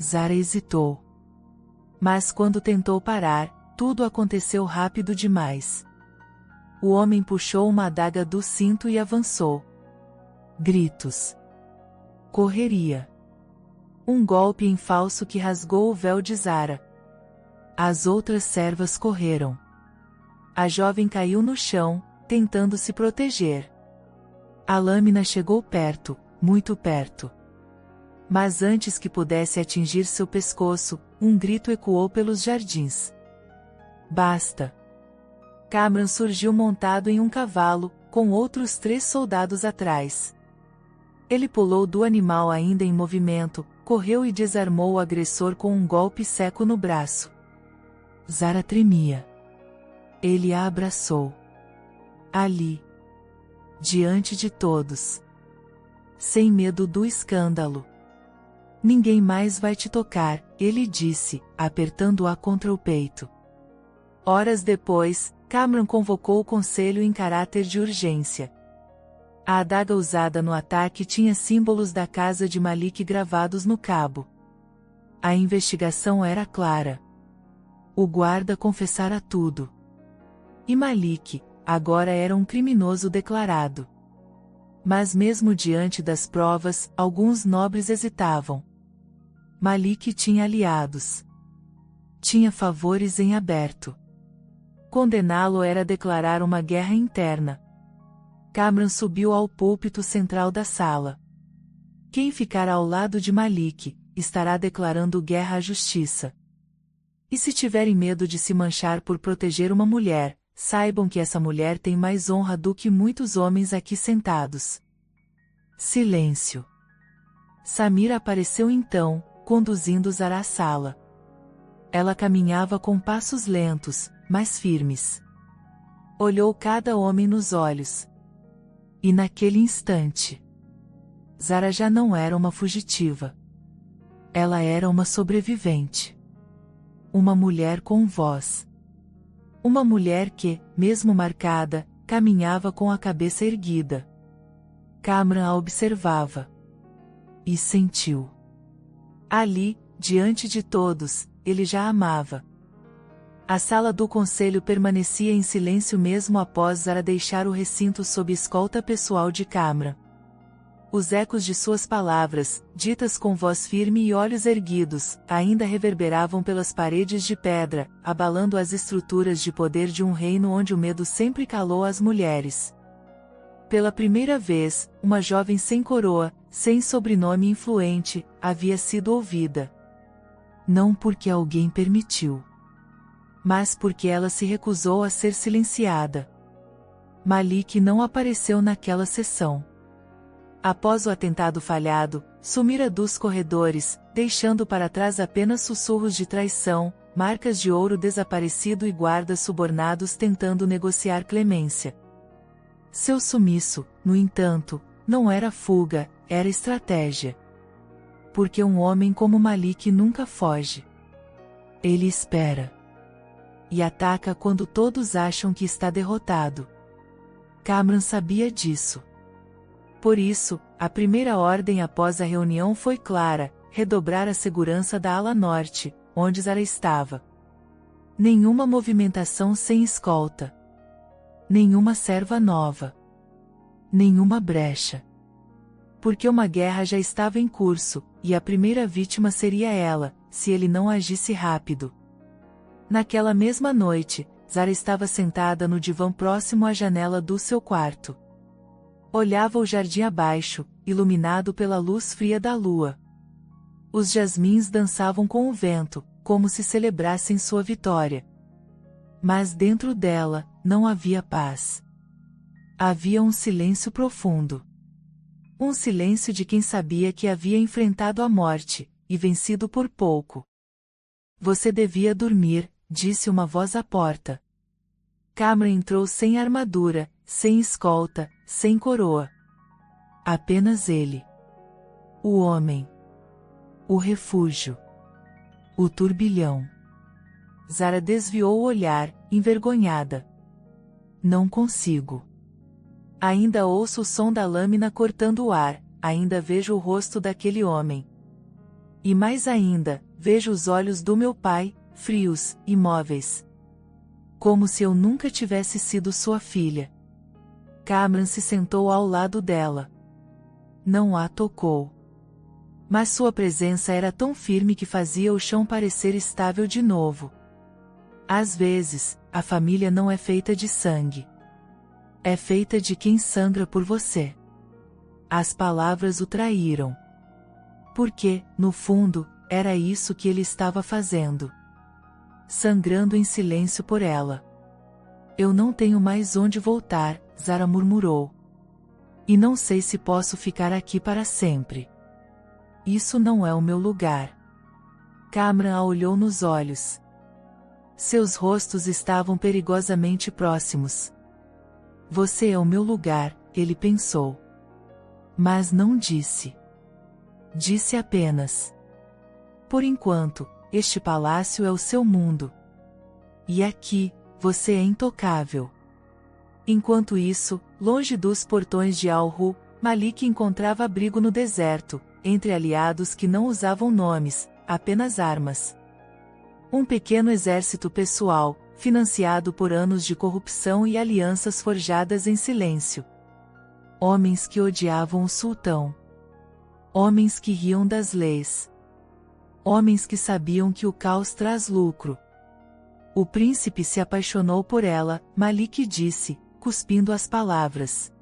Zara hesitou. Mas quando tentou parar, tudo aconteceu rápido demais. O homem puxou uma adaga do cinto e avançou. Gritos. Correria. Um golpe em falso que rasgou o véu de Zara. As outras servas correram. A jovem caiu no chão, tentando se proteger. A lâmina chegou perto, muito perto. Mas antes que pudesse atingir seu pescoço, um grito ecoou pelos jardins. Basta! Kamran surgiu montado em um cavalo, com outros 3 soldados atrás. Ele pulou do animal ainda em movimento, correu e desarmou o agressor com um golpe seco no braço. Zara tremia. Ele a abraçou. Ali. Diante de todos. Sem medo do escândalo. Ninguém mais vai te tocar, ele disse, apertando-a contra o peito. Horas depois, Kamran convocou o conselho em caráter de urgência. A adaga usada no ataque tinha símbolos da casa de Malik gravados no cabo. A investigação era clara. O guarda confessara tudo. E Malik, agora era um criminoso declarado. Mas mesmo diante das provas, alguns nobres hesitavam. Malik tinha aliados. Tinha favores em aberto. Condená-lo era declarar uma guerra interna. Kamran subiu ao púlpito central da sala. Quem ficar ao lado de Malik, estará declarando guerra à justiça. E se tiverem medo de se manchar por proteger uma mulher, saibam que essa mulher tem mais honra do que muitos homens aqui sentados. Silêncio. Samira apareceu então, conduzindo Zara à sala. Ela caminhava com passos lentos, mas firmes. Olhou cada homem nos olhos. E naquele instante, Zara já não era uma fugitiva. Ela era uma sobrevivente. Uma mulher com voz. Uma mulher que, mesmo marcada, caminhava com a cabeça erguida. Kamran a observava. E sentiu. Ali, diante de todos, ele já a amava. A sala do conselho permanecia em silêncio mesmo após Zara deixar o recinto sob escolta pessoal de Kamran. Os ecos de suas palavras, ditas com voz firme e olhos erguidos, ainda reverberavam pelas paredes de pedra, abalando as estruturas de poder de um reino onde o medo sempre calou as mulheres. Pela primeira vez, uma jovem sem coroa, sem sobrenome influente, havia sido ouvida. Não porque alguém permitiu, mas porque ela se recusou a ser silenciada. Malik não apareceu naquela sessão. Após o atentado falhado, sumira dos corredores, deixando para trás apenas sussurros de traição, marcas de ouro desaparecido e guardas subornados tentando negociar clemência. Seu sumiço, no entanto, não era fuga, era estratégia. Porque um homem como Malik nunca foge. Ele espera. E ataca quando todos acham que está derrotado. Kamran sabia disso. Por isso, a primeira ordem após a reunião foi clara: redobrar a segurança da ala norte, onde Zara estava. Nenhuma movimentação sem escolta. Nenhuma serva nova. Nenhuma brecha. Porque uma guerra já estava em curso, e a primeira vítima seria ela, se ele não agisse rápido. Naquela mesma noite, Zara estava sentada no divã próximo à janela do seu quarto. Olhava o jardim abaixo, iluminado pela luz fria da lua. Os jasmins dançavam com o vento, como se celebrassem sua vitória. Mas dentro dela, não havia paz. Havia um silêncio profundo. Um silêncio de quem sabia que havia enfrentado a morte, e vencido por pouco. Você devia dormir, disse uma voz à porta. Kamran entrou sem armadura, sem escolta, sem coroa. Apenas ele. O homem. O refúgio. O turbilhão. Zara desviou o olhar, envergonhada. Não consigo. Ainda ouço o som da lâmina cortando o ar, ainda vejo o rosto daquele homem. E mais ainda, vejo os olhos do meu pai, frios, imóveis. Como se eu nunca tivesse sido sua filha. Kamran se sentou ao lado dela. Não a tocou. Mas sua presença era tão firme que fazia o chão parecer estável de novo. Às vezes, a família não é feita de sangue. É feita de quem sangra por você. As palavras o traíram. Porque, no fundo, era isso que ele estava fazendo. Sangrando em silêncio por ela. Eu não tenho mais onde voltar, Zara murmurou. E não sei se posso ficar aqui para sempre. Isso não é o meu lugar. Kamran a olhou nos olhos. Seus rostos estavam perigosamente próximos. Você é o meu lugar, ele pensou. Mas não disse. Disse apenas. Por enquanto, este palácio é o seu mundo. E aqui, você é intocável. Enquanto isso, longe dos portões de Al-Ru, Malik encontrava abrigo no deserto, entre aliados que não usavam nomes, apenas armas. Um pequeno exército pessoal, financiado por anos de corrupção e alianças forjadas em silêncio. Homens que odiavam o sultão. Homens que riam das leis. Homens que sabiam que o caos traz lucro. O príncipe se apaixonou por ela, Malik disse, cuspindo as palavras.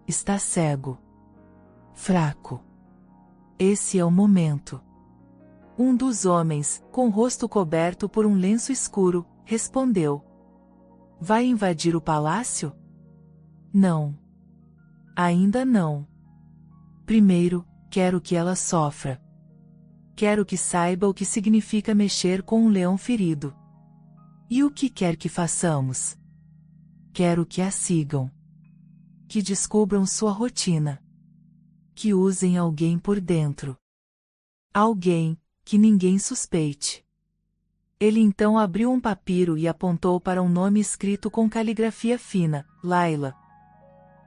Está cego. Fraco. Esse é o momento. Um dos homens, com o rosto coberto por um lenço escuro, respondeu. Vai invadir o palácio? Não. Ainda não. Primeiro, quero que ela sofra. Quero que saiba o que significa mexer com um leão ferido. E o que quer que façamos? Quero que a sigam. Que descubram sua rotina. Que usem alguém por dentro. Alguém, que ninguém suspeite. Ele então abriu um papiro e apontou para um nome escrito com caligrafia fina, Layla.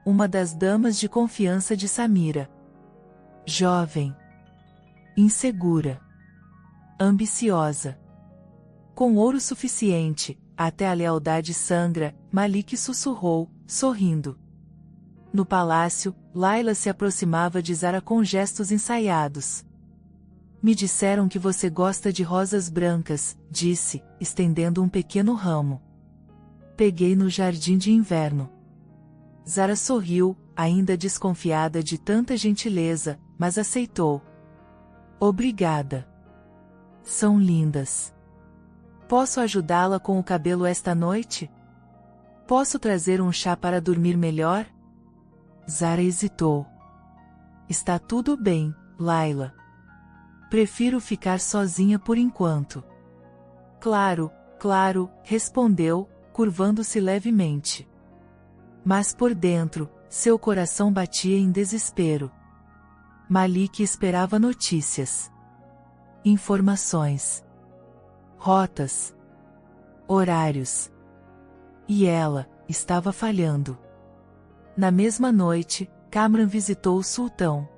Uma das damas de confiança de Samira. Jovem. Insegura. Ambiciosa. Com ouro suficiente, até a lealdade sangra, Malik sussurrou, sorrindo. No palácio, Layla se aproximava de Zara com gestos ensaiados. Me disseram que você gosta de rosas brancas, disse, estendendo um pequeno ramo. Peguei no jardim de inverno. Zara sorriu, ainda desconfiada de tanta gentileza, mas aceitou. Obrigada. São lindas. Posso ajudá-la com o cabelo esta noite? Posso trazer um chá para dormir melhor? Zara hesitou. Está tudo bem, Layla. Prefiro ficar sozinha por enquanto. Claro, claro, respondeu, curvando-se levemente. Mas por dentro, seu coração batia em desespero. Malik esperava notícias, informações, rotas, horários. E ela estava falhando. Na mesma noite, Kamran visitou o sultão.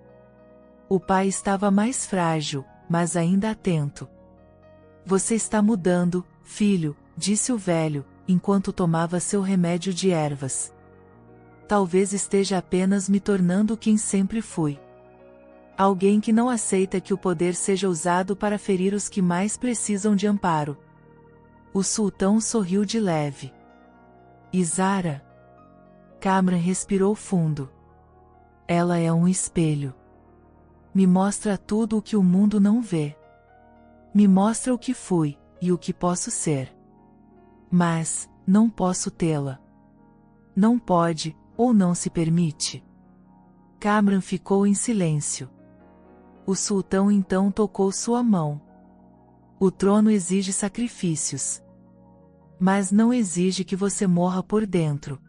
O pai estava mais frágil, mas ainda atento. Você está mudando, filho, disse o velho, enquanto tomava seu remédio de ervas. Talvez esteja apenas me tornando quem sempre fui. Alguém que não aceita que o poder seja usado para ferir os que mais precisam de amparo. O sultão sorriu de leve. E Zara? Kamran respirou fundo. Ela é um espelho. Me mostra tudo o que o mundo não vê. Me mostra o que fui, e o que posso ser. Mas, não posso tê-la. Não pode, ou não se permite. Kamran ficou em silêncio. O sultão então tocou sua mão. O trono exige sacrifícios. Mas não exige que você morra por dentro.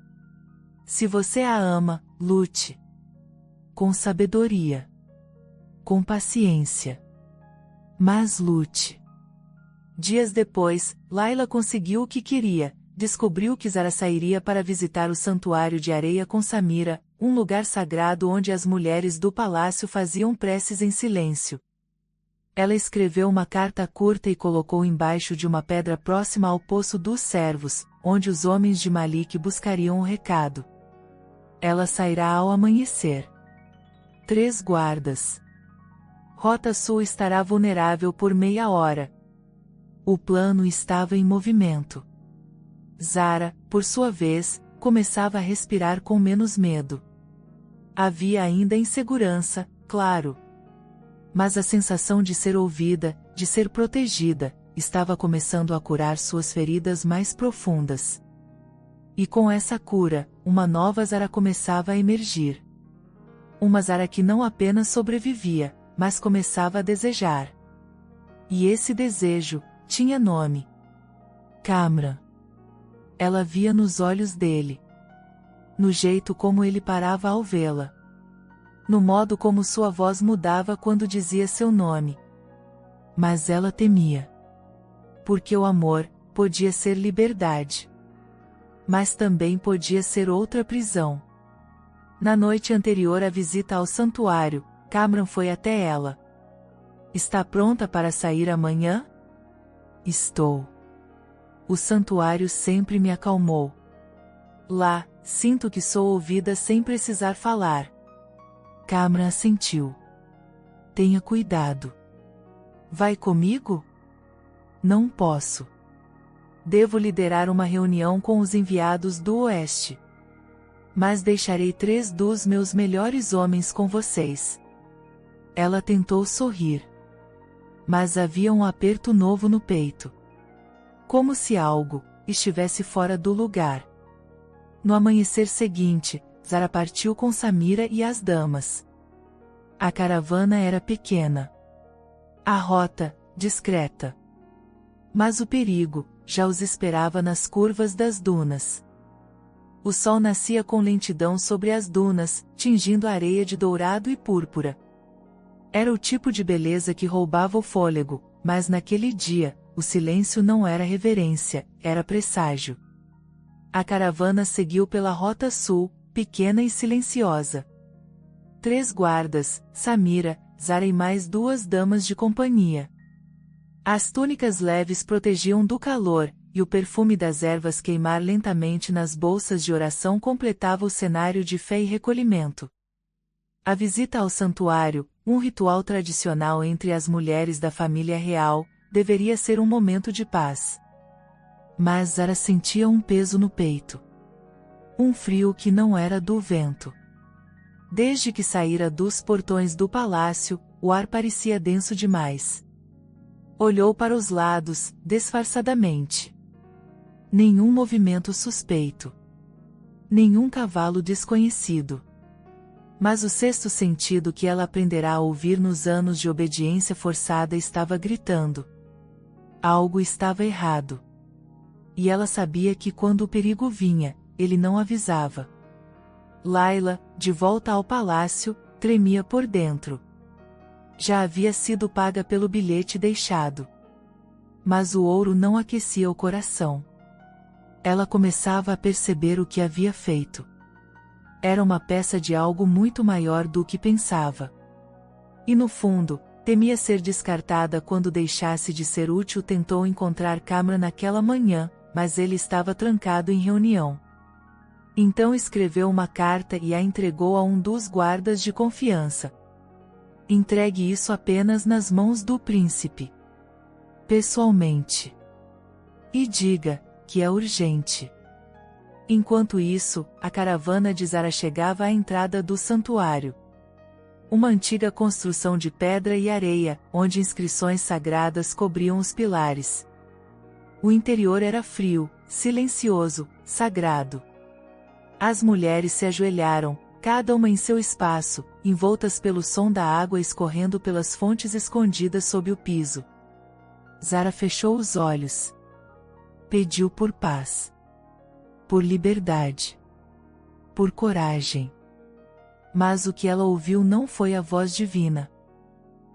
Se você a ama, lute. Com sabedoria. Com paciência. Mas lute. Dias depois, Layla conseguiu o que queria, descobriu que Zara sairia para visitar o santuário de areia com Samira, um lugar sagrado onde as mulheres do palácio faziam preces em silêncio. Ela escreveu uma carta curta e colocou embaixo de uma pedra próxima ao Poço dos Servos, onde os homens de Malik buscariam o recado. Ela sairá ao amanhecer. 3 guardas. Rota Sul estará vulnerável por meia hora. O plano estava em movimento. Zara, por sua vez, começava a respirar com menos medo. Havia ainda insegurança, claro. Mas a sensação de ser ouvida, de ser protegida, estava começando a curar suas feridas mais profundas. E com essa cura, uma nova Zara começava a emergir. Uma Zara que não apenas sobrevivia, mas começava a desejar. E esse desejo tinha nome. Kamran. Ela via nos olhos dele. No jeito como ele parava ao vê-la. No modo como sua voz mudava quando dizia seu nome. Mas ela temia. Porque o amor podia ser liberdade. Mas também podia ser outra prisão. Na noite anterior à visita ao santuário, Kamran foi até ela. Está pronta para sair amanhã? Estou. O santuário sempre me acalmou. Lá, sinto que sou ouvida sem precisar falar. Kamran assentiu. Tenha cuidado. Vai comigo? Não posso. Devo liderar uma reunião com os enviados do Oeste. Mas deixarei 3 dos meus melhores homens com vocês. Ela tentou sorrir. Mas havia um aperto novo no peito. Como se algo estivesse fora do lugar. No amanhecer seguinte, Zara partiu com Samira e as damas. A caravana era pequena. A rota, discreta. Mas o perigo já os esperava nas curvas das dunas. O sol nascia com lentidão sobre as dunas, tingindo a areia de dourado e púrpura. Era o tipo de beleza que roubava o fôlego, mas naquele dia, o silêncio não era reverência, era presságio. A caravana seguiu pela Rota Sul, pequena e silenciosa. 3 guardas, Samira, Zara e mais 2 damas de companhia. As túnicas leves protegiam do calor, e o perfume das ervas queimar lentamente nas bolsas de oração completava o cenário de fé e recolhimento. A visita ao santuário, um ritual tradicional entre as mulheres da família real, deveria ser um momento de paz. Mas Zara sentia um peso no peito. Um frio que não era do vento. Desde que saíra dos portões do palácio, o ar parecia denso demais. Olhou para os lados, disfarçadamente. Nenhum movimento suspeito. Nenhum cavalo desconhecido. Mas o sexto sentido que ela aprenderá a ouvir nos anos de obediência forçada estava gritando. Algo estava errado. E ela sabia que quando o perigo vinha, ele não avisava. Layla, de volta ao palácio, tremia por dentro. Já havia sido paga pelo bilhete deixado. Mas o ouro não aquecia o coração. Ela começava a perceber o que havia feito. Era uma peça de algo muito maior do que pensava. E no fundo, temia ser descartada quando deixasse de ser útil. Tentou encontrar Cameron naquela manhã, mas ele estava trancado em reunião. Então escreveu uma carta e a entregou a um dos guardas de confiança. Entregue isso apenas nas mãos do príncipe. Pessoalmente. E diga que é urgente. Enquanto isso, a caravana de Zara chegava à entrada do santuário. Uma antiga construção de pedra e areia, onde inscrições sagradas cobriam os pilares. O interior era frio, silencioso, sagrado. As mulheres se ajoelharam, cada uma em seu espaço, envoltas pelo som da água escorrendo pelas fontes escondidas sob o piso. Zara fechou os olhos. Pediu por paz. Por liberdade. Por coragem. Mas o que ela ouviu não foi a voz divina.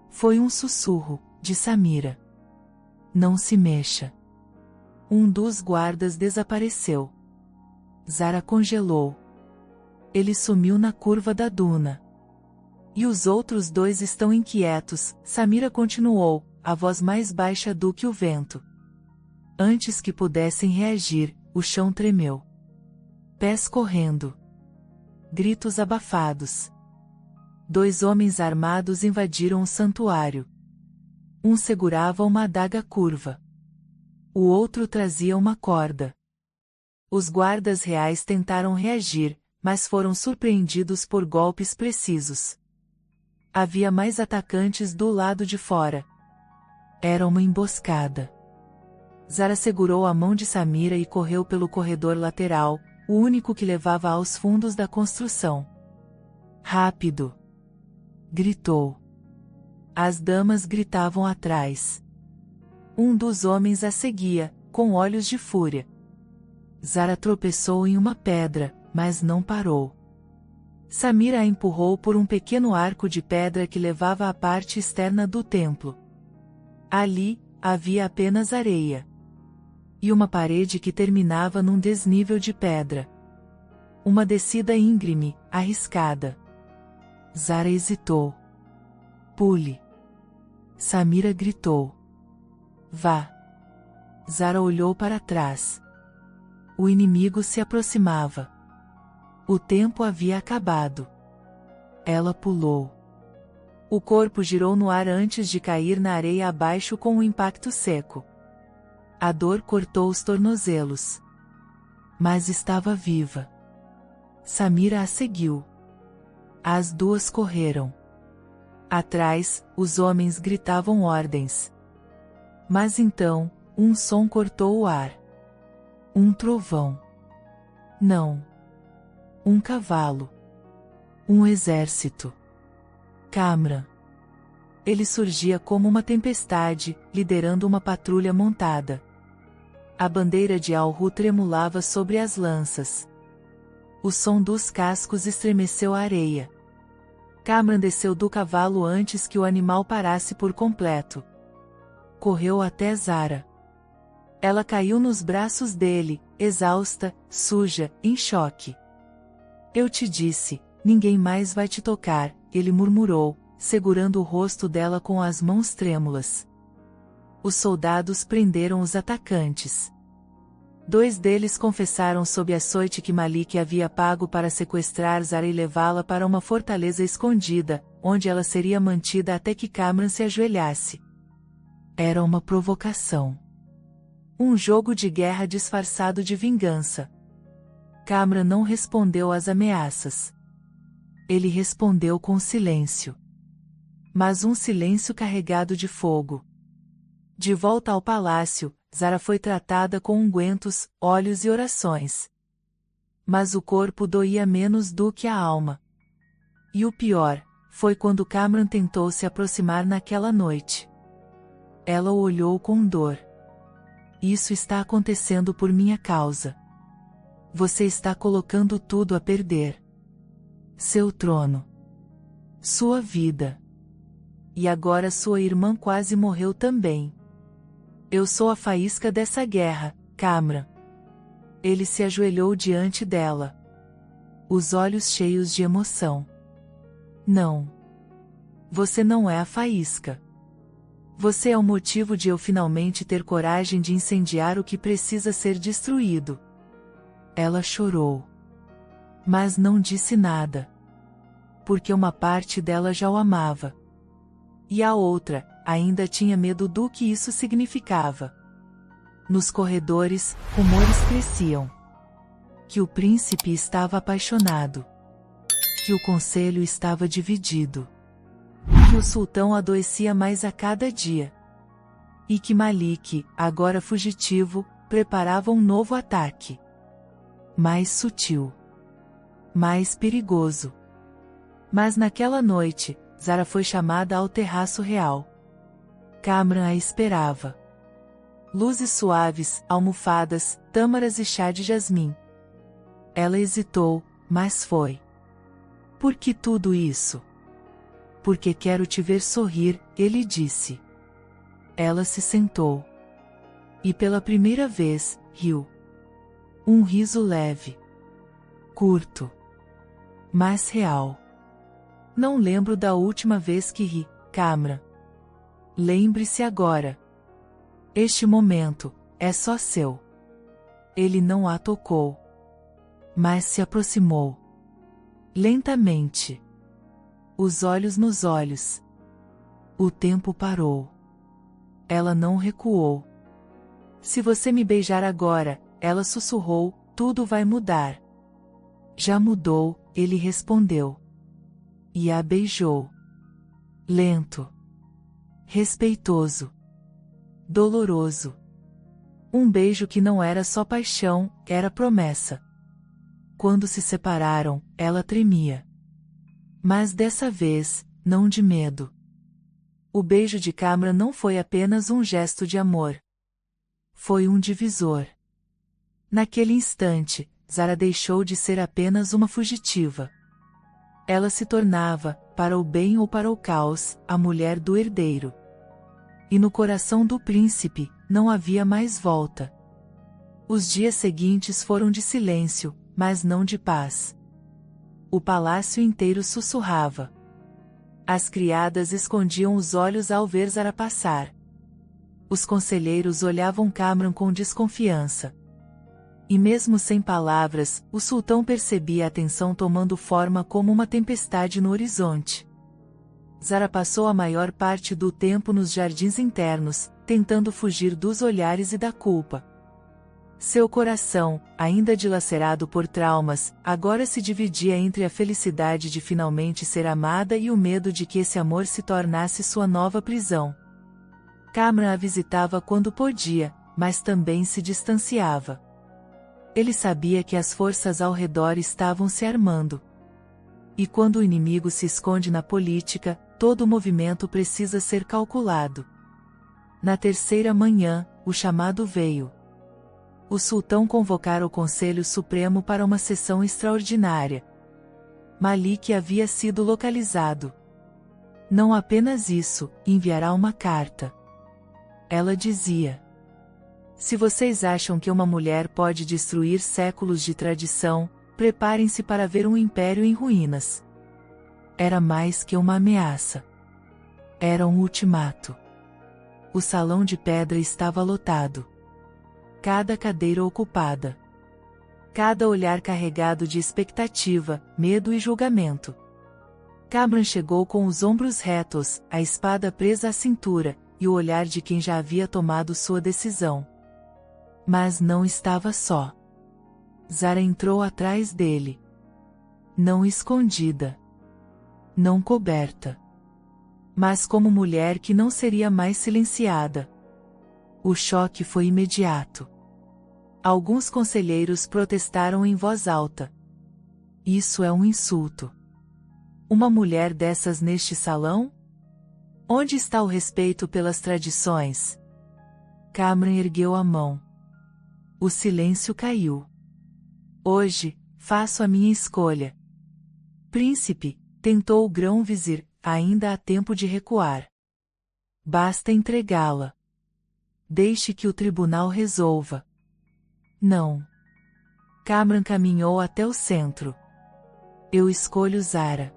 Foi um sussurro, de Samira. Não se mexa. Um dos guardas desapareceu. Zara congelou. Ele sumiu na curva da duna. E os outros dois estão inquietos, Samira continuou, a voz mais baixa do que o vento. Antes que pudessem reagir, o chão tremeu. Pés correndo. Gritos abafados. 2 homens armados invadiram o santuário. Um segurava uma adaga curva. O outro trazia uma corda. Os guardas reais tentaram reagir, mas foram surpreendidos por golpes precisos. Havia mais atacantes do lado de fora. Era uma emboscada. Zara segurou a mão de Samira e correu pelo corredor lateral, o único que levava aos fundos da construção. Rápido! Gritou. As damas gritavam atrás. Um dos homens a seguia, com olhos de fúria. Zara tropeçou em uma pedra, mas não parou. Samira a empurrou por um pequeno arco de pedra que levava à parte externa do templo. Ali, havia apenas areia. E uma parede que terminava num desnível de pedra. Uma descida íngreme, arriscada. Zara hesitou. Pule. Samira gritou. Vá. Zara olhou para trás. O inimigo se aproximava. O tempo havia acabado. Ela pulou. O corpo girou no ar antes de cair na areia abaixo com um impacto seco. A dor cortou os tornozelos. Mas estava viva. Samira a seguiu. As duas correram. Atrás, os homens gritavam ordens. Mas então, um som cortou o ar. Um trovão. Não. Um cavalo. Um exército. Cameron. Ele surgia como uma tempestade, liderando uma patrulha montada. A bandeira de Al-Ru tremulava sobre as lanças. O som dos cascos estremeceu a areia. Cameron desceu do cavalo antes que o animal parasse por completo. Correu até Zara. Ela caiu nos braços dele, exausta, suja, em choque. Eu te disse, ninguém mais vai te tocar, ele murmurou, segurando o rosto dela com as mãos trêmulas. Os soldados prenderam os atacantes. 2 deles confessaram sob açoite que Malik havia pago para sequestrar Zara e levá-la para uma fortaleza escondida, onde ela seria mantida até que Cameron se ajoelhasse. Era uma provocação. Um jogo de guerra disfarçado de vingança. Cameron não respondeu às ameaças. Ele respondeu com silêncio. Mas um silêncio carregado de fogo. De volta ao palácio, Zara foi tratada com ungüentos, óleos e orações. Mas o corpo doía menos do que a alma. E o pior, foi quando Cameron tentou se aproximar naquela noite. Ela o olhou com dor. Isso está acontecendo por minha causa. Você está colocando tudo a perder. Seu trono. Sua vida. e agora sua irmã quase morreu também. Eu sou a faísca dessa guerra, Kamran. Ele se ajoelhou diante dela, os olhos cheios de emoção. Não. Você não é a faísca. Você é o motivo de eu finalmente ter coragem de incendiar o que precisa ser destruído. Ela chorou. Mas não disse nada. Porque uma parte dela já o amava. E a outra, ainda tinha medo do que isso significava. Nos corredores, rumores cresciam. Que o príncipe estava apaixonado. Que o conselho estava dividido. Que o sultão adoecia mais a cada dia. E que Malik, agora fugitivo, preparava um novo ataque. Mais sutil. Mais perigoso. Mas naquela noite, Zara foi chamada ao terraço real. Kamran a esperava. Luzes suaves, almofadas, tâmaras e chá de jasmim. Ela hesitou, mas foi. Por que tudo isso? Porque quero te ver sorrir, ele disse. Ela se sentou. E pela primeira vez, riu. Um riso leve. Curto. Mas real. Não lembro da última vez que ri, Kamran. Lembre-se agora. Este momento, é só seu. Ele não a tocou. Mas se aproximou. Lentamente. Os olhos nos olhos. O tempo parou. Ela não recuou. Se você me beijar agora, ela sussurrou, tudo vai mudar. Já mudou, ele respondeu. E a beijou. Lento. Respeitoso. Doloroso. Um beijo que não era só paixão, era promessa. Quando se separaram, ela tremia. Mas dessa vez, não de medo. O beijo de Kamran não foi apenas um gesto de amor. Foi um divisor. Naquele instante, Zara deixou de ser apenas uma fugitiva. Ela se tornava, para o bem ou para o caos, a mulher do herdeiro. E no coração do príncipe, não havia mais volta. Os dias seguintes foram de silêncio, mas não de paz. O palácio inteiro sussurrava. As criadas escondiam os olhos ao ver Zara passar. Os conselheiros olhavam Kamran com desconfiança. E mesmo sem palavras, o sultão percebia a tensão tomando forma como uma tempestade no horizonte. Zara passou a maior parte do tempo nos jardins internos, tentando fugir dos olhares e da culpa. Seu coração, ainda dilacerado por traumas, agora se dividia entre a felicidade de finalmente ser amada e o medo de que esse amor se tornasse sua nova prisão. Kamran a visitava quando podia, mas também se distanciava. Ele sabia que as forças ao redor estavam se armando. E quando o inimigo se esconde na política, todo movimento precisa ser calculado. Na terceira manhã, o chamado veio. O sultão convocara o Conselho Supremo para uma sessão extraordinária. Malik havia sido localizado. Não apenas isso, enviará uma carta. Ela dizia: se vocês acham que uma mulher pode destruir séculos de tradição, preparem-se para ver um império em ruínas. Era mais que uma ameaça. Era um ultimato. O salão de pedra estava lotado. Cada cadeira ocupada. Cada olhar carregado de expectativa, medo e julgamento. Kamran chegou com os ombros retos, a espada presa à cintura, e o olhar de quem já havia tomado sua decisão. Mas não estava só. Zara entrou atrás dele. Não escondida. Não coberta. Mas como mulher que não seria mais silenciada. O choque foi imediato. Alguns conselheiros protestaram em voz alta. Isso é um insulto. Uma mulher dessas neste salão? Onde está o respeito pelas tradições? Kamran ergueu a mão. O silêncio caiu. Hoje, faço a minha escolha. Príncipe, tentou o grão-vizir, ainda há tempo de recuar. Basta entregá-la. Deixe que o tribunal resolva. Não. Kamran caminhou até o centro. Eu escolho Zara.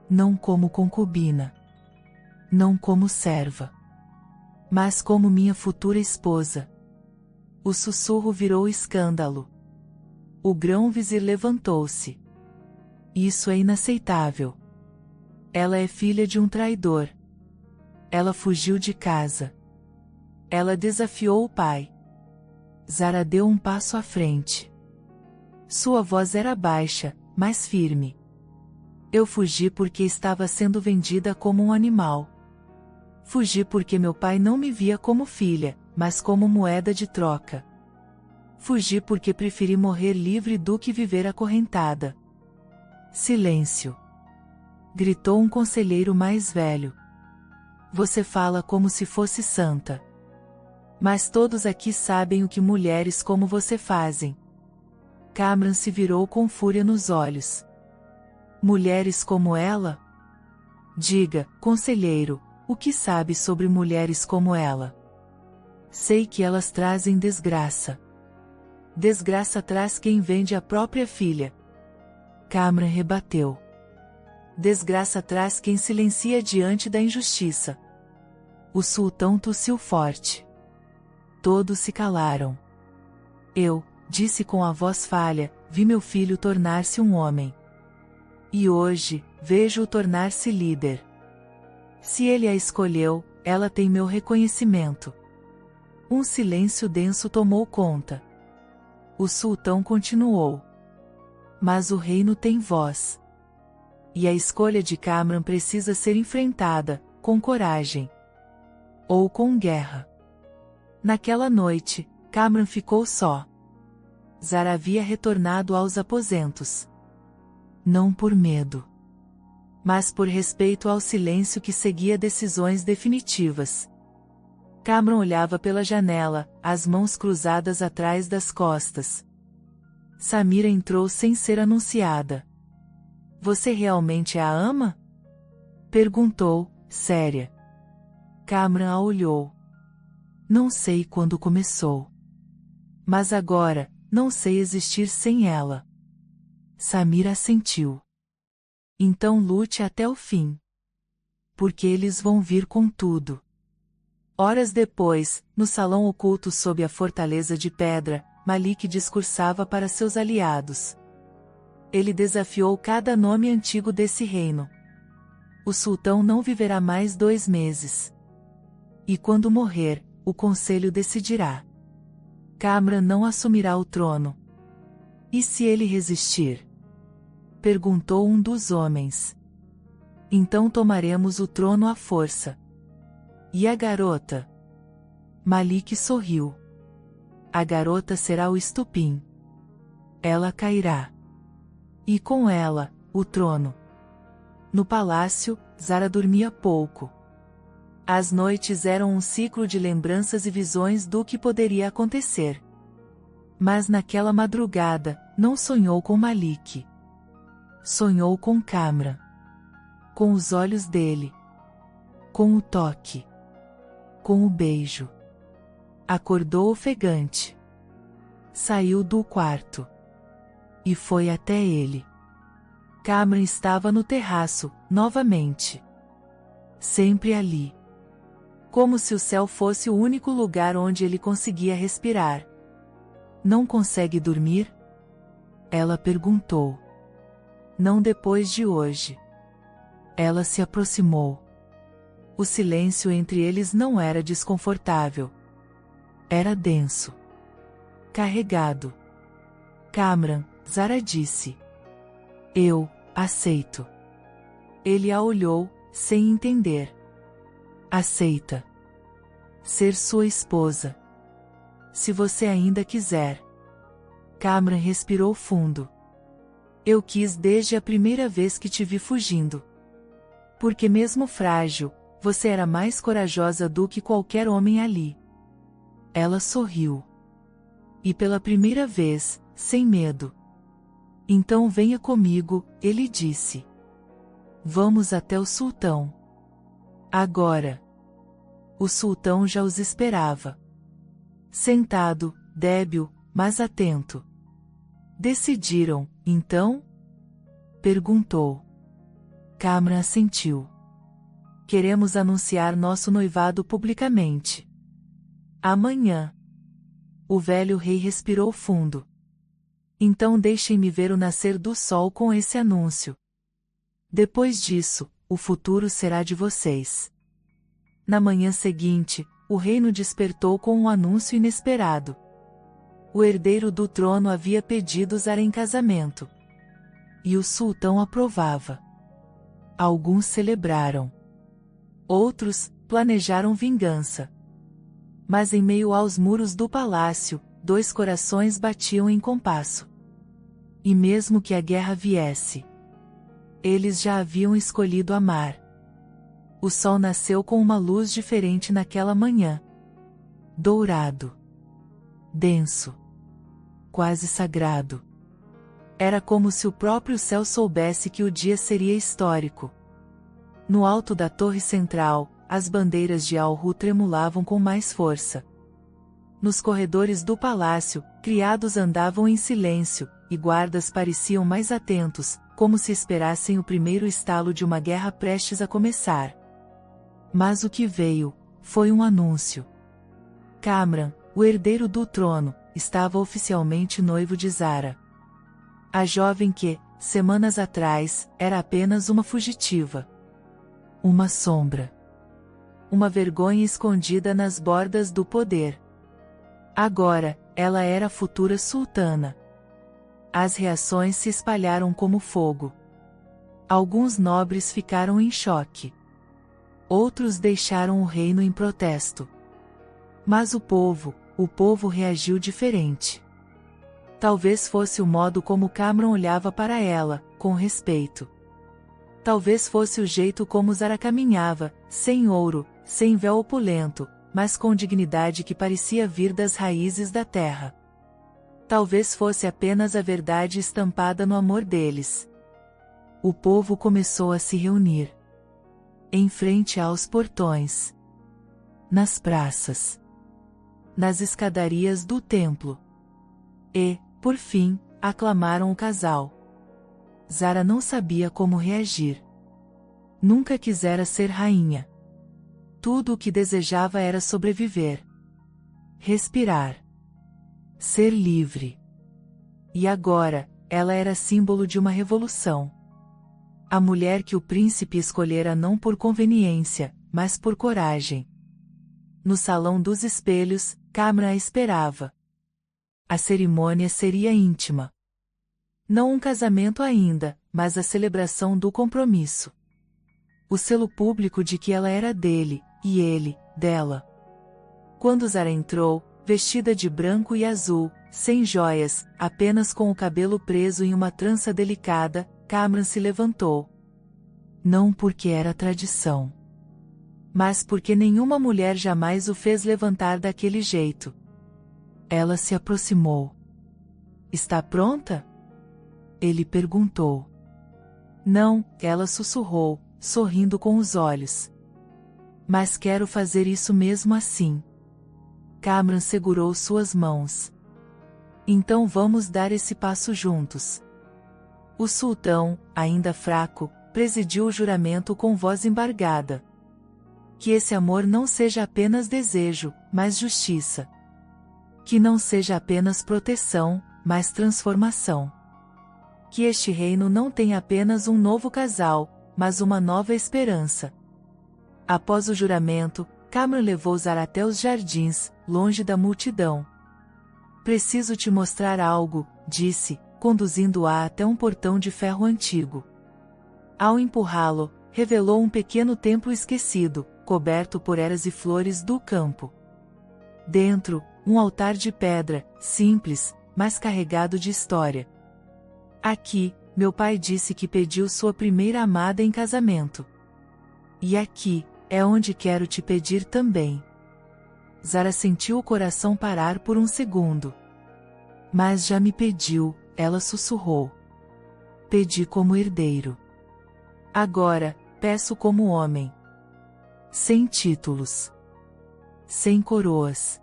Não como concubina. Não como serva. Mas como minha futura esposa. O sussurro virou escândalo. O grão-vizir levantou-se. Isso é inaceitável. Ela é filha de um traidor. Ela fugiu de casa. Ela desafiou o pai. Zara deu um passo à frente. Sua voz era baixa, mas firme. Eu fugi porque estava sendo vendida como um animal. Fugi porque meu pai não me via como filha, mas como moeda de troca. Fugi porque preferi morrer livre do que viver acorrentada. Silêncio! Gritou um conselheiro mais velho. Você fala como se fosse santa. Mas todos aqui sabem o que mulheres como você fazem. Kamran se virou com fúria nos olhos. Mulheres como ela? Diga, conselheiro, o que sabe sobre mulheres como ela? Sei que elas trazem desgraça. Desgraça traz quem vende a própria filha. Kamran rebateu. Desgraça traz quem silencia diante da injustiça. O sultão tossiu forte. Todos se calaram. Eu, disse com a voz falha, vi meu filho tornar-se um homem. E hoje, vejo-o tornar-se líder. Se ele a escolheu, ela tem meu reconhecimento. Um silêncio denso tomou conta. O sultão continuou. Mas o reino tem voz. E a escolha de Kamran precisa ser enfrentada, com coragem. Ou com guerra. Naquela noite, Kamran ficou só. Zara havia retornado aos aposentos. Não por medo. Mas por respeito ao silêncio que seguia decisões definitivas. Kamran olhava pela janela, as mãos cruzadas atrás das costas. Samira entrou sem ser anunciada. Você realmente a ama? Perguntou, séria. Kamran a olhou. Não sei quando começou. Mas agora, não sei existir sem ela. Samira assentiu. Então lute até o fim. Porque eles vão vir com tudo. Horas depois, no salão oculto sob a fortaleza de pedra, Malik discursava para seus aliados. Ele desafiou cada nome antigo desse reino. O sultão não viverá mais 2 meses. E quando morrer, o conselho decidirá. Kamran não assumirá o trono. E se ele resistir? Perguntou um dos homens. Então tomaremos o trono à força. E a garota? Malik sorriu. A garota será o estupim. Ela cairá. E com ela, o trono. No palácio, Zara dormia pouco. As noites eram um ciclo de lembranças e visões do que poderia acontecer. Mas naquela madrugada, não sonhou com Malik. Sonhou com Kamran. Com os olhos dele. Com o toque. Com o beijo. Acordou ofegante. Saiu do quarto. E foi até ele. Kamran estava no terraço, novamente. Sempre ali. Como se o céu fosse o único lugar onde ele conseguia respirar. Não consegue dormir? Ela perguntou. Não depois de hoje. Ela se aproximou. O silêncio entre eles não era desconfortável. Era denso. Carregado. Kamran, Zara disse. Eu, aceito. Ele a olhou, sem entender. Aceita. Ser sua esposa. Se você ainda quiser. Kamran respirou fundo. Eu quis desde a primeira vez que te vi fugindo. Porque mesmo frágil, você era mais corajosa do que qualquer homem ali. Ela sorriu. E pela primeira vez, sem medo. Então venha comigo, ele disse. Vamos até o sultão. Agora. O sultão já os esperava. Sentado, débil, mas atento. Decidiram, então? Perguntou. Kamran assentiu. Queremos anunciar nosso noivado publicamente. Amanhã. O velho rei respirou fundo. Então deixem-me ver o nascer do sol com esse anúncio. Depois disso, o futuro será de vocês. Na manhã seguinte, o reino despertou com um anúncio inesperado. O herdeiro do trono havia pedido Zara em casamento. E o sultão aprovava. Alguns celebraram. Outros planejaram vingança. Mas em meio aos muros do palácio, 2 corações batiam em compasso. E mesmo que a guerra viesse, eles já haviam escolhido amar. O sol nasceu com uma luz diferente naquela manhã. Dourado. Denso. Quase sagrado. Era como se o próprio céu soubesse que o dia seria histórico. No alto da torre central, as bandeiras de Al-Ru tremulavam com mais força. Nos corredores do palácio, criados andavam em silêncio, e guardas pareciam mais atentos, como se esperassem o primeiro estalo de uma guerra prestes a começar. Mas o que veio, foi um anúncio. Kamran, o herdeiro do trono, estava oficialmente noivo de Zara. A jovem que, semanas atrás, era apenas uma fugitiva. Uma sombra. Uma vergonha escondida nas bordas do poder. Agora, ela era a futura sultana. As reações se espalharam como fogo. Alguns nobres ficaram em choque. Outros deixaram o reino em protesto. Mas o povo reagiu diferente. Talvez fosse o modo como Kamran olhava para ela, com respeito. Talvez fosse o jeito como Zara caminhava, sem ouro, sem véu opulento, mas com dignidade que parecia vir das raízes da terra. Talvez fosse apenas a verdade estampada no amor deles. O povo começou a se reunir. Em frente aos portões. Nas praças. Nas escadarias do templo. E, por fim, aclamaram o casal. Zara não sabia como reagir. Nunca quisera ser rainha. Tudo o que desejava era sobreviver. Respirar. Ser livre. E agora, ela era símbolo de uma revolução. A mulher que o príncipe escolhera não por conveniência, mas por coragem. No salão dos espelhos, Kamran a esperava. A cerimônia seria íntima. Não um casamento ainda, mas a celebração do compromisso. O selo público de que ela era dele, e ele, dela. Quando Zara entrou, vestida de branco e azul, sem joias, apenas com o cabelo preso em uma trança delicada, Kamran se levantou. Não porque era tradição. Mas porque nenhuma mulher jamais o fez levantar daquele jeito. Ela se aproximou. Está pronta? Ele perguntou. Não, ela sussurrou, sorrindo com os olhos. Mas quero fazer isso mesmo assim. Kamran segurou suas mãos. Então vamos dar esse passo juntos. O sultão, ainda fraco, presidiu o juramento com voz embargada. Que esse amor não seja apenas desejo, mas justiça. Que não seja apenas proteção, mas transformação. Que este reino não tenha apenas um novo casal, mas uma nova esperança. Após o juramento, Kamran levou Zara até os jardins, longe da multidão. Preciso te mostrar algo, disse, conduzindo-a até um portão de ferro antigo. Ao empurrá-lo, revelou um pequeno templo esquecido, coberto por eras e flores do campo. Dentro, um altar de pedra, simples, mas carregado de história. Aqui, meu pai disse que pediu sua primeira amada em casamento. E aqui, é onde quero te pedir também. Zara sentiu o coração parar por um segundo. Mas já me pediu, ela sussurrou. Pedi como herdeiro. Agora, peço como homem. Sem títulos. Sem coroas.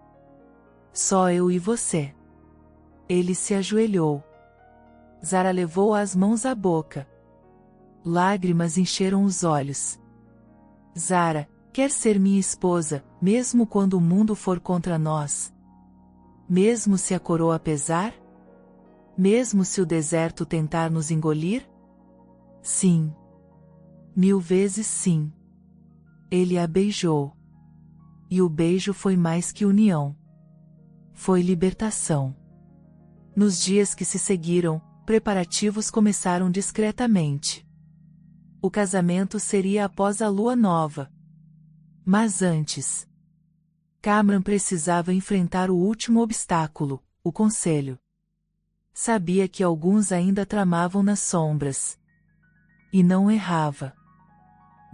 Só eu e você. Ele se ajoelhou. Zara levou as mãos à boca. Lágrimas encheram os olhos. Zara, quer ser minha esposa, mesmo quando o mundo for contra nós? Mesmo se a coroa pesar? Mesmo se o deserto tentar nos engolir? Sim. 1000 vezes sim. Ele a beijou. E o beijo foi mais que união. Foi libertação. Nos dias que se seguiram, preparativos começaram discretamente. O casamento seria após a lua nova. Mas antes, Kamran precisava enfrentar o último obstáculo, o conselho. Sabia que alguns ainda tramavam nas sombras. E não errava.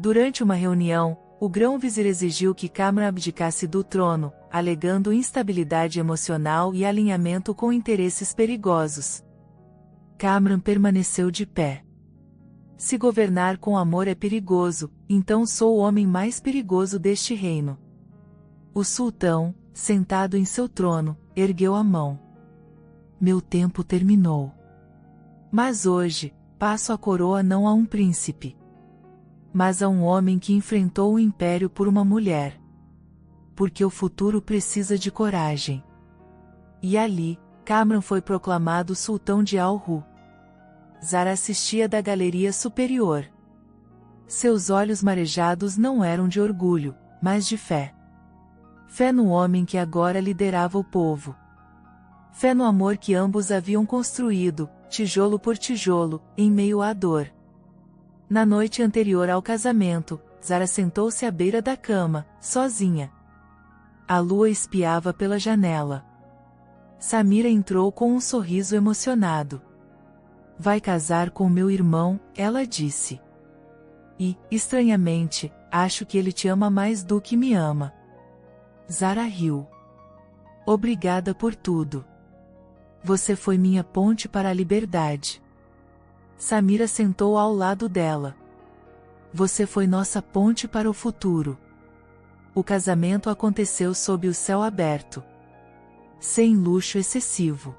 Durante uma reunião, o grão-vizir exigiu que Kamran abdicasse do trono, alegando instabilidade emocional e alinhamento com interesses perigosos. Kamran permaneceu de pé. Se governar com amor é perigoso, então sou o homem mais perigoso deste reino. O sultão, sentado em seu trono, ergueu a mão. Meu tempo terminou. Mas hoje, passo a coroa não a um príncipe, mas a um homem que enfrentou o império por uma mulher. Porque o futuro precisa de coragem. E ali, Kamran foi proclamado sultão de Al-Ru. Zara assistia da galeria superior. Seus olhos marejados não eram de orgulho, mas de fé. Fé no homem que agora liderava o povo. Fé no amor que ambos haviam construído, tijolo por tijolo, em meio à dor. Na noite anterior ao casamento, Zara sentou-se à beira da cama, sozinha. A lua espiava pela janela. Samira entrou com um sorriso emocionado. Vai casar com meu irmão, ela disse. E, estranhamente, acho que ele te ama mais do que me ama. Zara riu. Obrigada por tudo. Você foi minha ponte para a liberdade. Samira sentou ao lado dela. Você foi nossa ponte para o futuro. O casamento aconteceu sob o céu aberto. Sem luxo excessivo.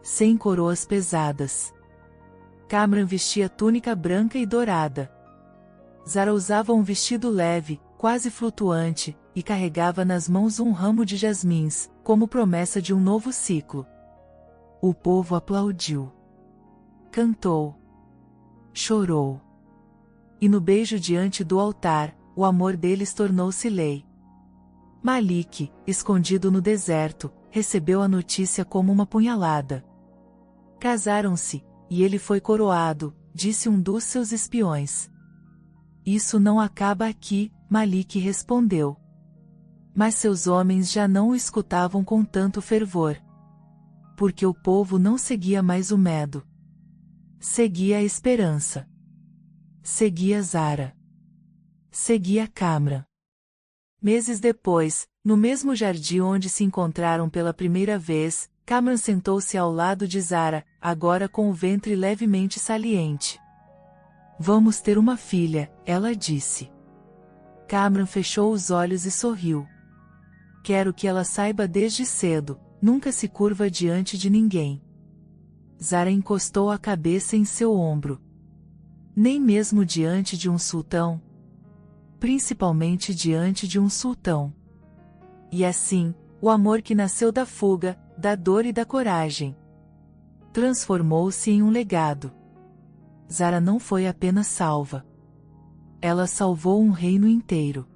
Sem coroas pesadas. Kamran vestia túnica branca e dourada. Zara usava um vestido leve, quase flutuante, e carregava nas mãos um ramo de jasmins, como promessa de um novo ciclo. O povo aplaudiu. Cantou. Chorou. E no beijo diante do altar, o amor deles tornou-se lei. Malik, escondido no deserto, recebeu a notícia como uma punhalada. Casaram-se, e ele foi coroado, disse um dos seus espiões. Isso não acaba aqui, Malik respondeu. Mas seus homens já não o escutavam com tanto fervor. Porque o povo não seguia mais o medo. Seguia a esperança. Seguia Zara. Seguia Kamran. Meses depois, no mesmo jardim onde se encontraram pela primeira vez, Kamran sentou-se ao lado de Zara, agora com o ventre levemente saliente. Vamos ter uma filha, ela disse. Kamran fechou os olhos e sorriu. Quero que ela saiba desde cedo, nunca se curva diante de ninguém. Zara encostou a cabeça em seu ombro. Nem mesmo diante de um sultão. Principalmente diante de um sultão. E assim, o amor que nasceu da fuga, da dor e da coragem, transformou-se em um legado. Zara não foi apenas salva. Ela salvou um reino inteiro.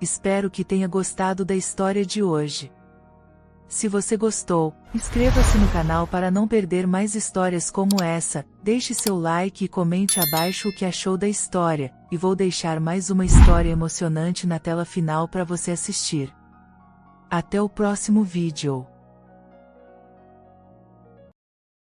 Espero que tenha gostado da história de hoje. Se você gostou, inscreva-se no canal para não perder mais histórias como essa, deixe seu like e comente abaixo o que achou da história, e vou deixar mais uma história emocionante na tela final para você assistir. Até o próximo vídeo.